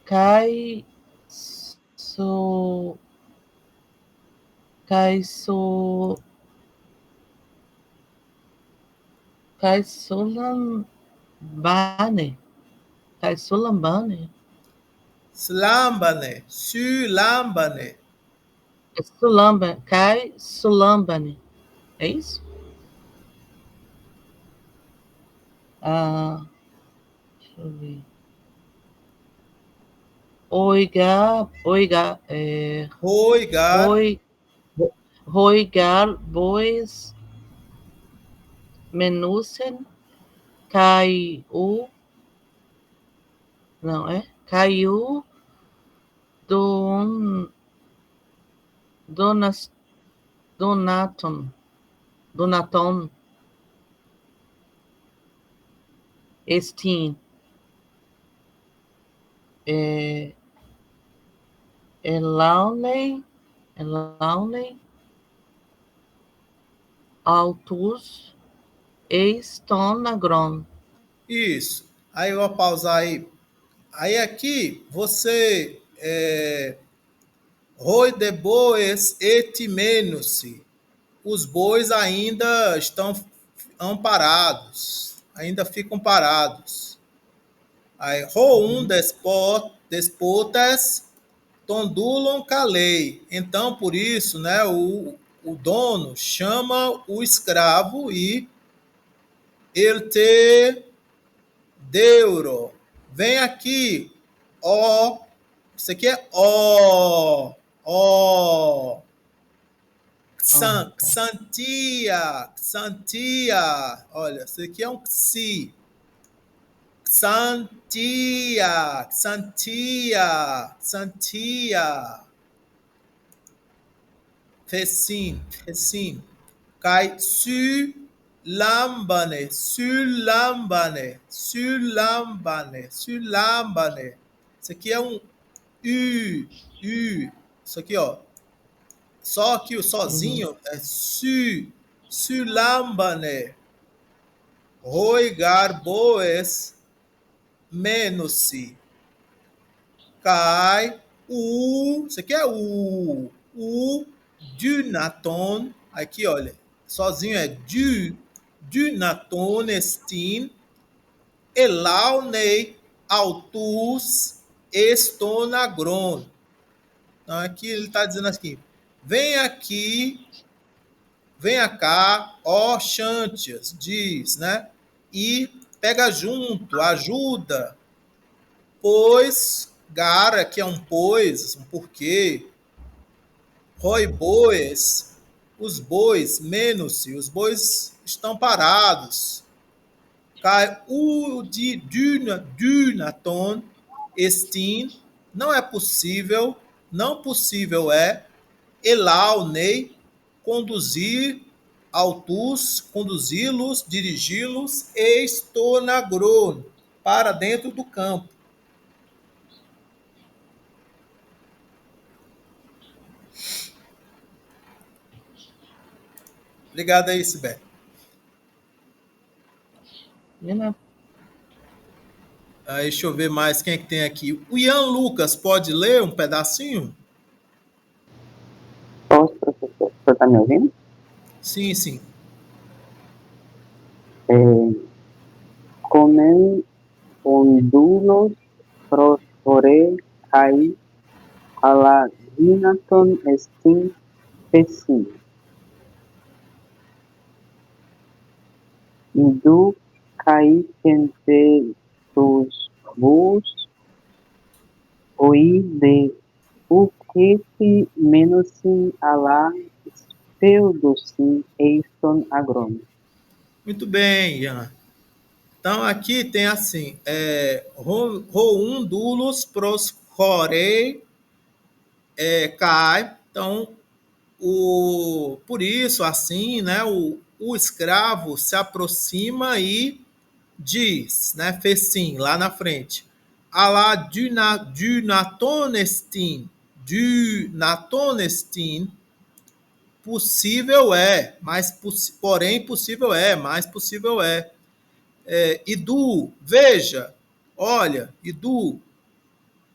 cai so sulambane Slambane. sulambane, é isso? Deixa eu ver. Roigar bois menusen caiu donaton estin elaunei autus estonagron. Isso. Aí eu vou pausar aí. Aí aqui você roi de bois et menos-se. Os bois ainda estão amparados, ainda ficam parados. Aí, roum despotas tondulam calei. Então, por isso, né, o dono chama o escravo e ele te deuro. Vem aqui, ó. Isso aqui é ó. Xantia. Olha, isso aqui é um xi. Xantia. Fecim. Cai sulambane. Isso aqui é um U. Isso aqui, ó. Só que o sozinho é sulambane. Roigar boes menos-se. Cai isso aqui é o dunaton. Aqui, olha, sozinho é dynaton estin, elaunei autus estonagron. Então, aqui ele está dizendo aqui, venha cá, ó Xantias, diz, né? E pega junto, ajuda, pois, gara, que é um pois, um porquê, roi bois, os bois, menos-se, os bois estão parados. Cai o de dynaton estin, não é possível, não possível é, elaunei, conduzir, autus, conduzi-los, dirigi-los, estonagron, para dentro do campo. Obrigado aí, Sibeli. Aí, deixa eu ver mais quem é que tem aqui. O Ian Lucas, pode ler um pedacinho? Posso, professor? O senhor está me ouvindo? Sim, sim. Comem ondulos prosphore kai alaginaton estin pessim. Idu kai kentetus bus oi de uketi menosin ala speudosin eiston agron. Muito bem, Ian. Então, aqui tem assim, roundulos prosphore kai. Então, por isso, assim, né, o escravo se aproxima e diz, né, fez sim, lá na frente. Alá dynatonestin, possível é, porém possível é, mais possível é. Idu, veja, olha, Idu,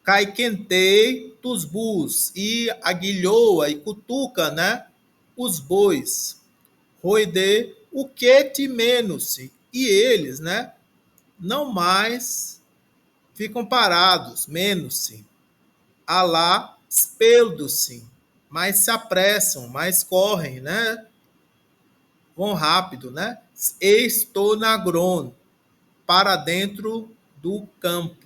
caiquentei tus bus, e aguilhoa e cutuca, né, os bois. Roide, o que te menos, e eles, né, não mais ficam parados, menos-se. Alá, espeldo-se, mais se apressam, mais correm, né, vão rápido, né, estonagron, para dentro do campo.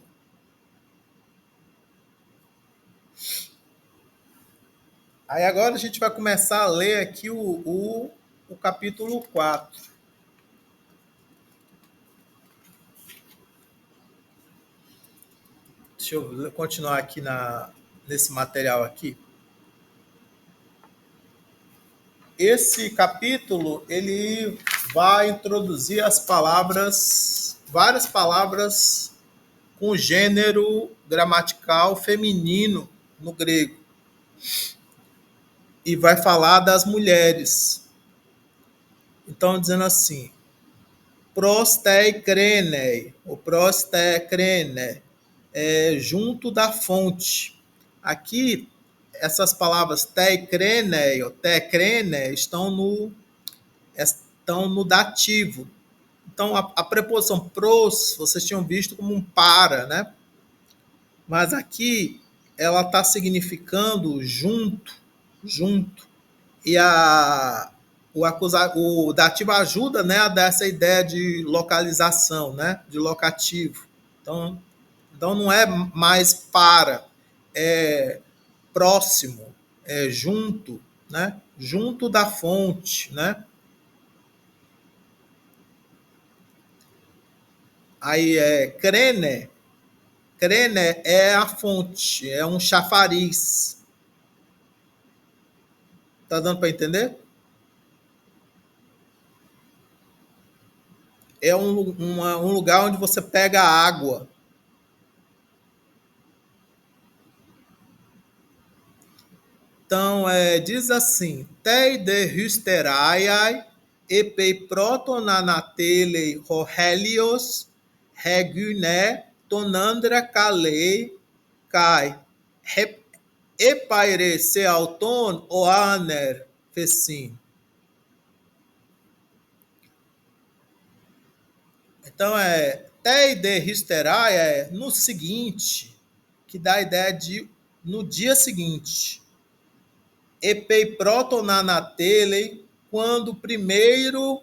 Aí agora a gente vai começar a ler aqui o capítulo 4. Deixa eu continuar aqui nesse material aqui. Esse capítulo, ele vai introduzir várias palavras com gênero gramatical feminino no grego. E vai falar das mulheres. Então, dizendo assim, prosteikrene, ou prosteikrene, junto da fonte. Aqui, essas palavras teikrene ou tekrene estão no dativo. Então, a preposição pros, vocês tinham visto como um para, né? Mas aqui, ela está significando junto. E o dativo ajuda, né, a dar essa ideia de localização, né, de locativo. Então não é mais para, é próximo, é junto, né, junto da fonte, né. Aí crene é a fonte, é um chafariz. Tá dando para entender? É um lugar onde você pega água. Então, diz assim, tei de hysteraiai, epei protonanatelei rohelios, regune, tonandra kalei, kai, epaire se auton oaner, fecim. Então, teide histerai é no seguinte, que dá a ideia de no dia seguinte. Epei protonanatelei, quando primeiro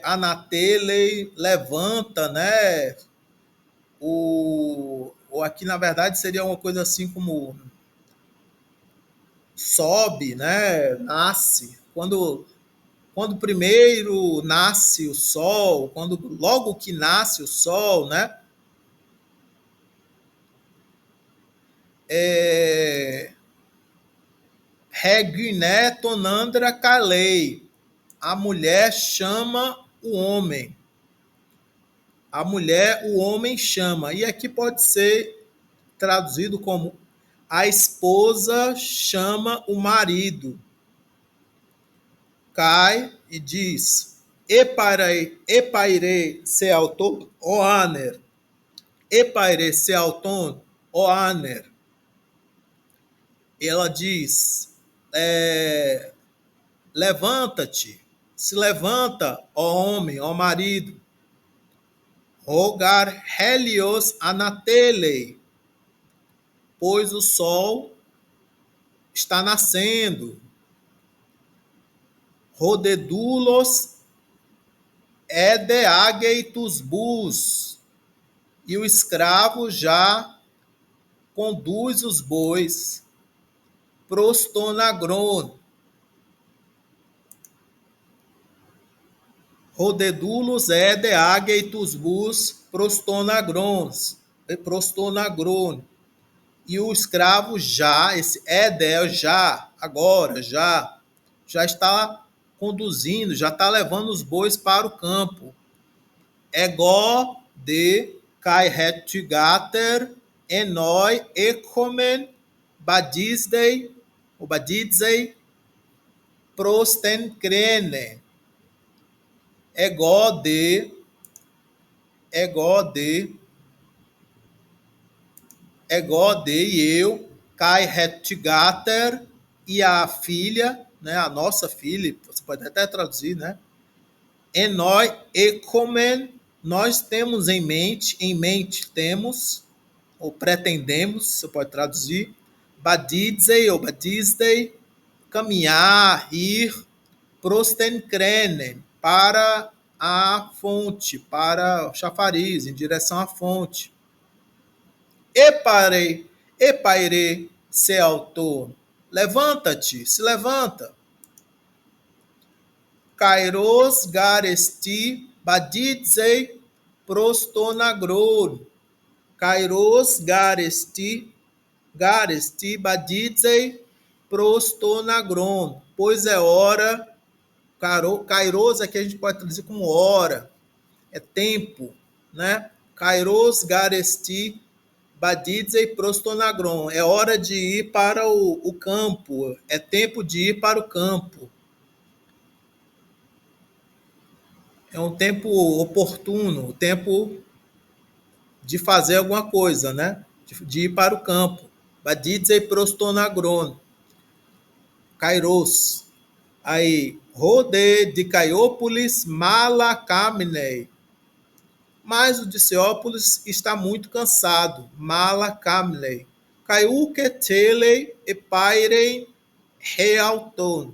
anatelei levanta, né? Ou aqui, na verdade, seria uma coisa assim como sobe, né? Nasce. Quando primeiro nasce o sol, logo que nasce o sol, né? Reguiné tonandra calei. A mulher chama o homem. A mulher, o homem chama. E aqui pode ser traduzido como a esposa chama o marido. Cai e diz: Epaire se auton oaner. Epaire se auton oaner. Ela diz: levanta-te, se levanta, ó homem, ó marido. Rogar helios anatelei, pois o sol está nascendo. Rodedulos edeageitus bus, e o escravo já conduz os bois. Prostonagron. Rodedulos edeageitus bus, prostonagron. E o escravo já, esse Edel já, agora, já está conduzindo, já está levando os bois para o campo. Ego de kai retgater enoi ekomen badizdei, o badidzei prostenkrene. Ego de e eu, Kai Hetgater, e a filha, né, a nossa filha, você pode até traduzir, né? Enoi Ekomen, nós temos em mente temos, ou pretendemos, você pode traduzir, Badidzei ou Badizdei, caminhar, ir, prostenkrenen, para a fonte, para o chafariz, em direção à fonte. Epaire, se autor. Levanta-te, se levanta. Kairos garesti badidzei prostonagror. Kairos garesti badidzei prostonagron. Pois é hora. Kairos aqui a gente pode traduzir como hora. É tempo, né? Kairos garesti badidzei prostonagron. É hora de ir para o campo. É tempo de ir para o campo. É um tempo oportuno, o tempo de fazer alguma coisa, né? De ir para o campo. Badidzei prostonagron. Kairos. Aí, Rode de Caiópolis, Malacaminei. Mas o de Ceópolis está muito cansado. Malacaminei. Caiuquetelei e pairei realton.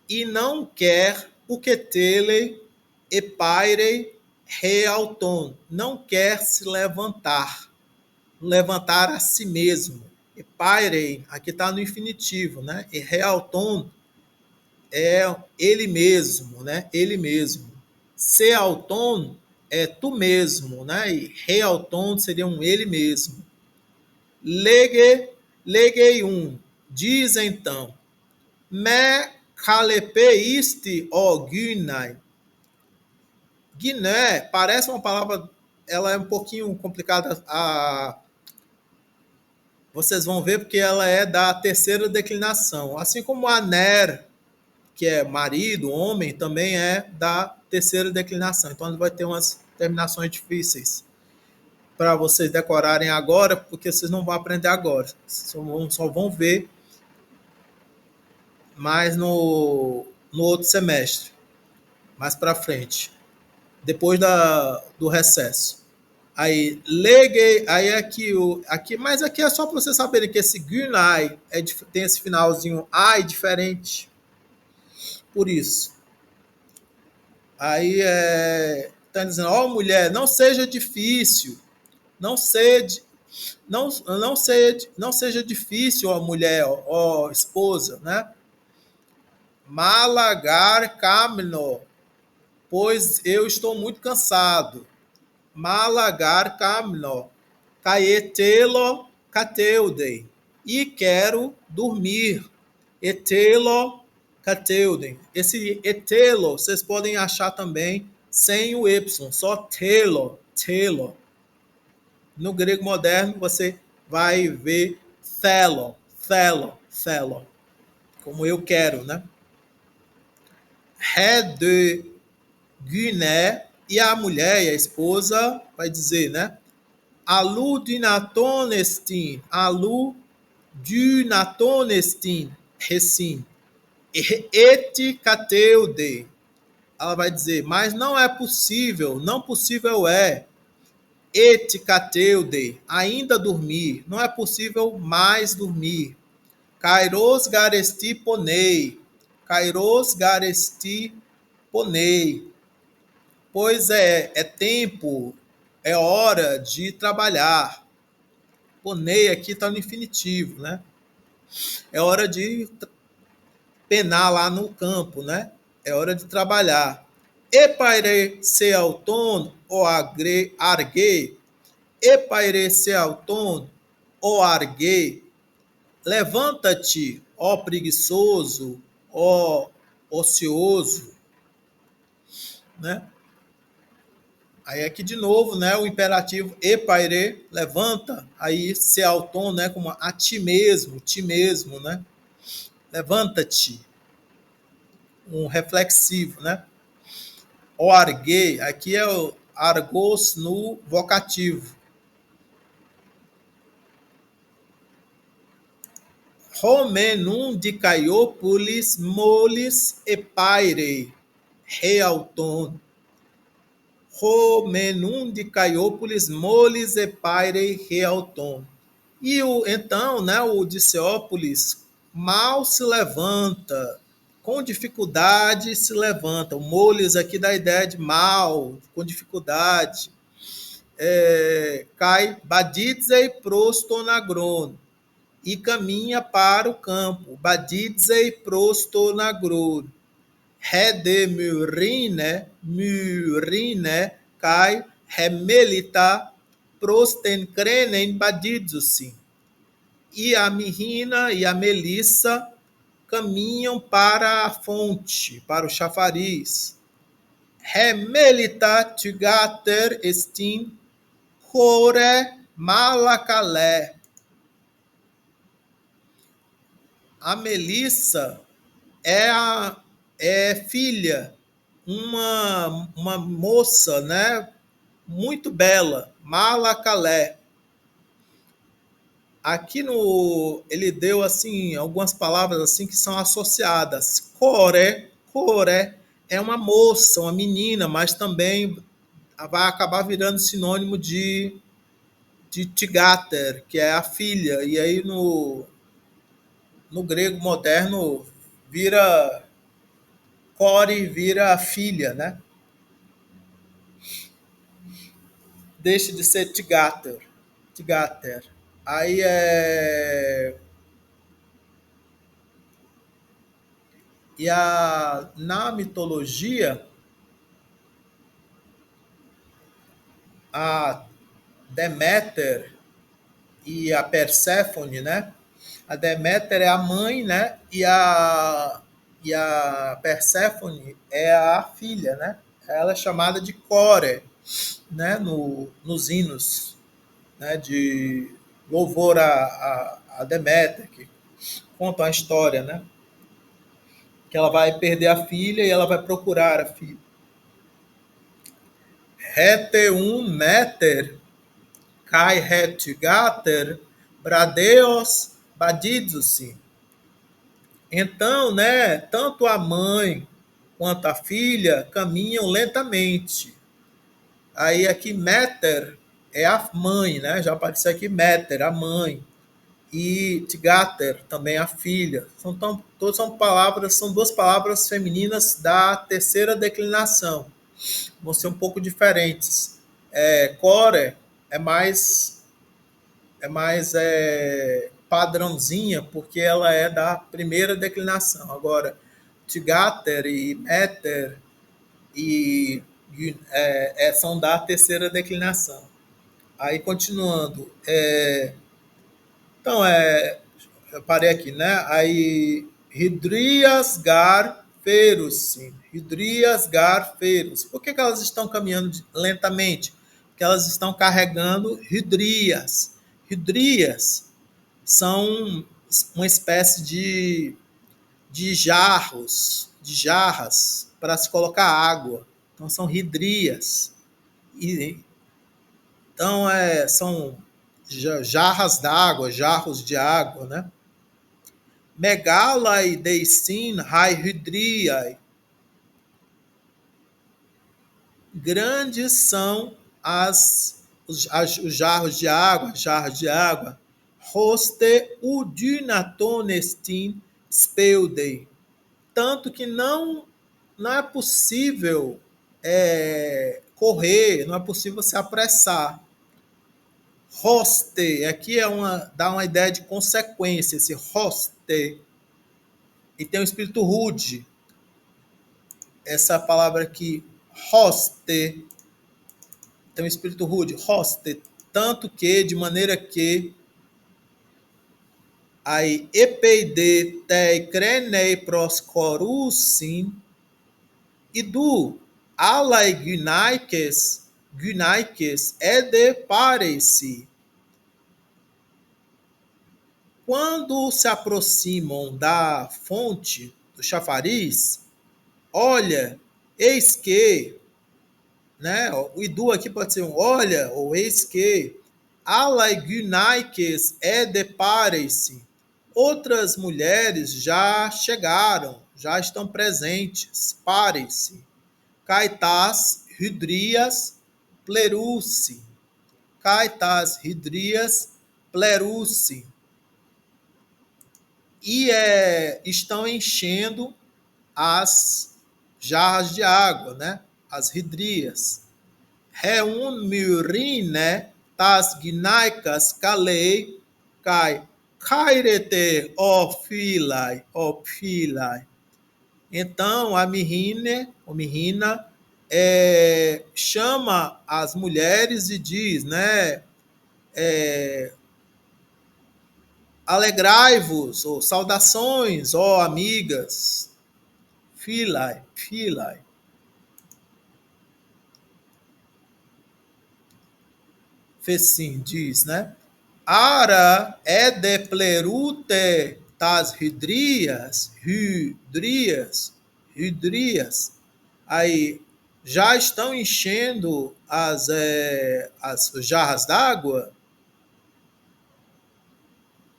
E não quer o quetelei e pairei realton. Não quer se levantar. Levantar a si mesmo. E pairei, aqui está no infinitivo, né? E realton é ele mesmo, né? Ele mesmo. Seauton é tu mesmo, né? E realton seria um ele mesmo. Legei um. Diz então. Me calepeiste, ó Guinai. Guiné parece uma palavra, ela é um pouquinho complicada vocês vão ver porque ela é da terceira declinação. Assim como aner, que é marido, homem, também é da terceira declinação. Então, vai ter umas terminações difíceis para vocês decorarem agora, porque vocês não vão aprender agora. Só vão ver mais no outro semestre, mais para frente. depois do recesso. Aí, leguei, aí aqui, mas aqui é só para vocês saberem que esse gunai tem esse finalzinho ai diferente, por isso. Aí tá dizendo, ó mulher, não seja difícil, não seja difícil, ó mulher, ó esposa, né? Malagar camno, pois eu estou muito cansado. Malagar camno, caetelo cateudem, e quero dormir. Etelo cateudem. Esse etelo vocês podem achar também sem o y, só telo, telo. No grego moderno você vai ver thelo, thelo, thelo, como eu quero, né? Ré de Guiné, e a mulher e a esposa vai dizer, né? Alu dinatonestin, alu dinatonestin, recim, eti cateude. Ela vai dizer, mas não é possível, não possível é, eti cateude, ainda dormir, não é possível mais dormir. Kairos garesti ponei, kairos garesti ponei. Pois é tempo, é hora de trabalhar. Ponei aqui está no infinitivo, né? É hora de penar lá no campo, né? É hora de trabalhar. Epaire se autônomo ou argue, epaire se autônomo ou argue, levanta-te, ó preguiçoso, ó ocioso, né? Aí aqui de novo, né, o imperativo epaire, levanta, aí se autônomo, né, como a ti mesmo, né? Levanta-te. Um reflexivo, né? O argue, aqui é o argos no vocativo. Romenum dicaiópolis molis epaire, reauton. Romenum dicaiópolis molis epaire, reauton. E então, né, o Diceópolis mal se levanta, com dificuldade se levanta. O molis aqui dá a ideia de mal, com dificuldade. Cai badidzei prostonagron, e caminha para o campo. Badidzei prostonagron. Redemurine, cai remelita prostenkrenen badidzusim. E a Mirrina e a Melissa caminham para a fonte, para o chafariz. Remelita tigater estin chore malacalé. A Melissa é filha, uma moça, né, muito bela, malacalé. Aqui ele deu assim algumas palavras assim que são associadas. Core é uma moça, uma menina, mas também vai acabar virando sinônimo de tigater, que é a filha. E aí no grego moderno vira core, vira filha, né? Deixa de ser tigater. Aí na mitologia, a Deméter e a Perséfone, né? A Deméter é a mãe, né? E a Perséfone é a filha, né? Ela é chamada de Core, né? Nos hinos, né? De louvor a Deméter, que contam a história, né? Que ela vai perder a filha e ela vai procurar a filha. Reteum meter, kai retigater, bradeos badidzusi. Então, né, tanto a mãe quanto a filha caminham lentamente. Aí aqui Meter é a mãe, né? Já apareceu aqui Meter, a mãe. E Tgater, também a filha. Todas são duas palavras femininas da terceira declinação. Vão ser um pouco diferentes. Core é mais padrãozinha, porque ela é da primeira declinação. Agora, Tgater e Meter são da terceira declinação. Aí, continuando. Então, eu parei aqui, né? Aí, Hidrias gar ferusim. Hidrias gar ferus. Por que elas estão caminhando lentamente? Porque elas estão carregando hidrias. Hidrias são uma espécie de jarros, de jarras para se colocar água. Então, são hidrias. Então, são jarras d'água, jarros de água, né? Megalai deisin hai hidriai. Grandes são os jarros de água. Hoste udinatonestin speudei. Tanto que não é possível correr, não é possível se apressar. Hoste, aqui dá uma ideia de consequência, esse hoste. E tem o espírito rude. Essa palavra aqui, hoste, tem o espírito rude, hoste. Tanto que, de maneira que, aí, epeide tei crenei proscorusin, e do alai gynaikes ede pareci. Quando se aproximam da fonte do chafariz, olha, eis que, né? O idu aqui pode ser um olha ou eis que, alai gynaikes ede pareci. Outras mulheres já chegaram, já estão presentes, pareci. Kaitas hidrias plerusi. Kaitas hidrias plerusi. E estão enchendo as jarras de água, né? As hidrias. Reun mirine tas gnaikas kalei kai kairete ofilai. Então, a Mirrina chama as mulheres e diz, né? Alegrai-vos, ou saudações, ó amigas. Filai. Fecim diz, né? Ara ede plerute tas hidrias. Aí, já estão enchendo as jarras d'água.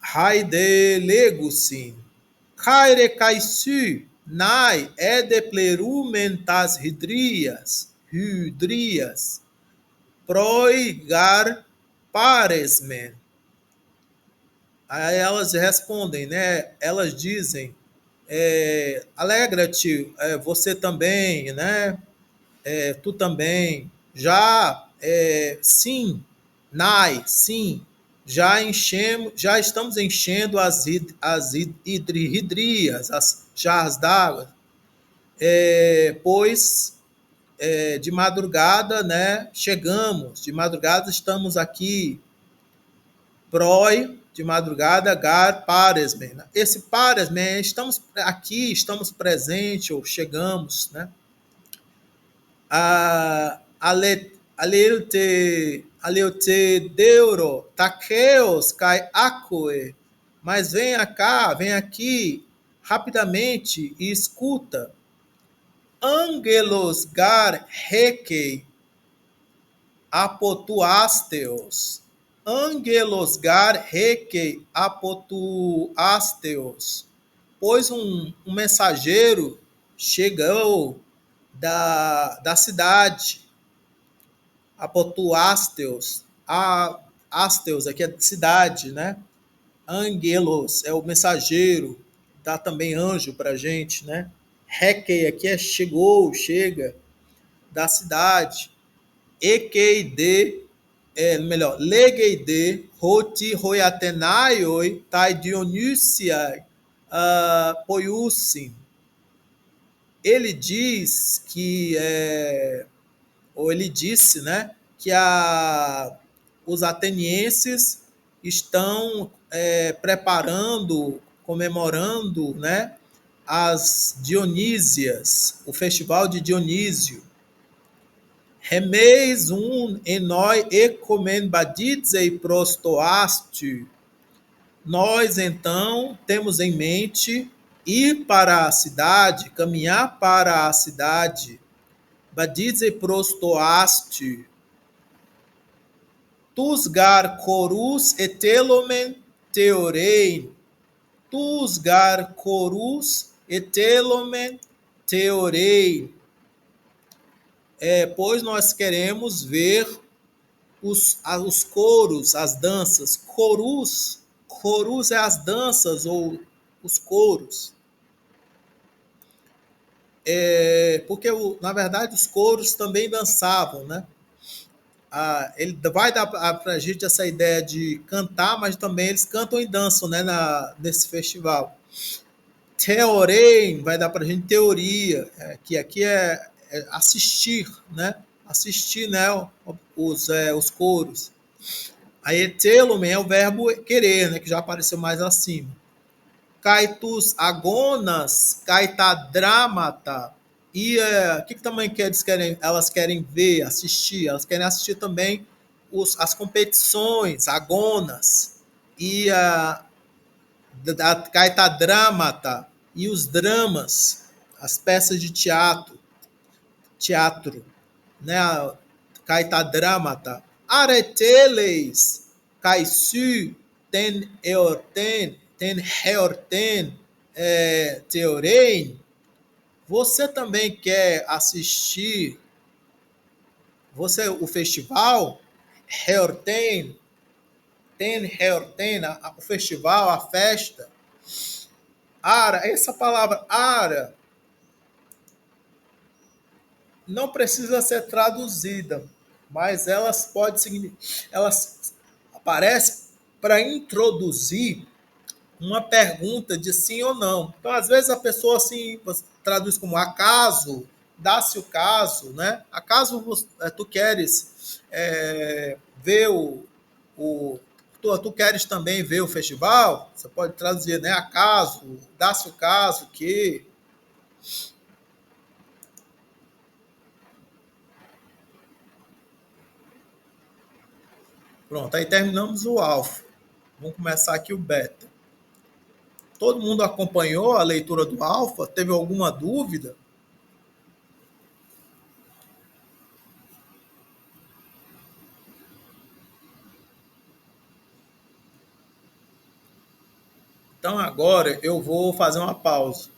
Haide legusin. Kaire kaisu. Nai ede plerumentas hidrias. Proigar paresmen. Aí elas respondem, né? Elas dizem, alegra-te, você também, né? Tu também. Já, sim, nai, sim. Já estamos enchendo as hidrias, as jarras d'água, pois de madrugada, né? Chegamos, de madrugada estamos aqui. Proi, de madrugada, gar, paresmen. Esse paresmen, estamos aqui, estamos presentes, ou chegamos, né? Aleute deuro, taqueos, kai aquoe. Mas venha cá, vem aqui, rapidamente, e escuta. Angelos gar rekei apotuasteos. Angelos gar rekei apotuasteos. Pois um mensageiro chegou da cidade. apotuásteos, ásteos aqui é de cidade, né? Angelos é o mensageiro, dá também anjo para gente, né? Rekei aqui é chegou, chega, da cidade. Ekeide, melhor, legeide, roti roiatenaioi, tai Dionisia, poiusim. Ele diz que, ou ele disse, né, que os atenienses estão preparando, comemorando, né, as Dionísias, o festival de Dionísio. Remeis enoi ecomen badizei prostoaste. Nós, então, temos em mente ir para a cidade, caminhar para a cidade. Badizei prostoaste. Tusgar corus etelomen teorein. Tusgar corus etelomen teorein. Pois nós queremos ver os coros, as danças. Corus é as danças ou os coros. Porque, na verdade, os coros também dançavam, né? Ele vai dar para a gente essa ideia de cantar, mas também eles cantam e dançam, né, nesse festival. Teorein vai dar para a gente teoria, que aqui é assistir, né? Assistir, né, os coros. Aí telomen é o verbo querer, né, que já apareceu mais acima. Kaitus agonas, kaitadramata. E o que também elas querem ver, assistir? Elas querem assistir também as competições, agonas, e a kaitadramata, e os dramas, as peças de teatro, né? Kaitadramata. Areteles, kaisu, ten heorten, teorein. Você também quer assistir o festival? Heorten, o festival, a festa. Ara, essa palavra ara não precisa ser traduzida, mas elas aparecem para introduzir uma pergunta de sim ou não. Então, às vezes, a pessoa assim, traduz como acaso, dá-se o caso, né? Acaso tu queres ver tu queres também ver o festival? Você pode traduzir, né? Acaso, dá-se o caso que... Pronto, aí terminamos o alfa. Vamos começar aqui o beta. Todo mundo acompanhou a leitura do alfa? Teve alguma dúvida? Então agora eu vou fazer uma pausa.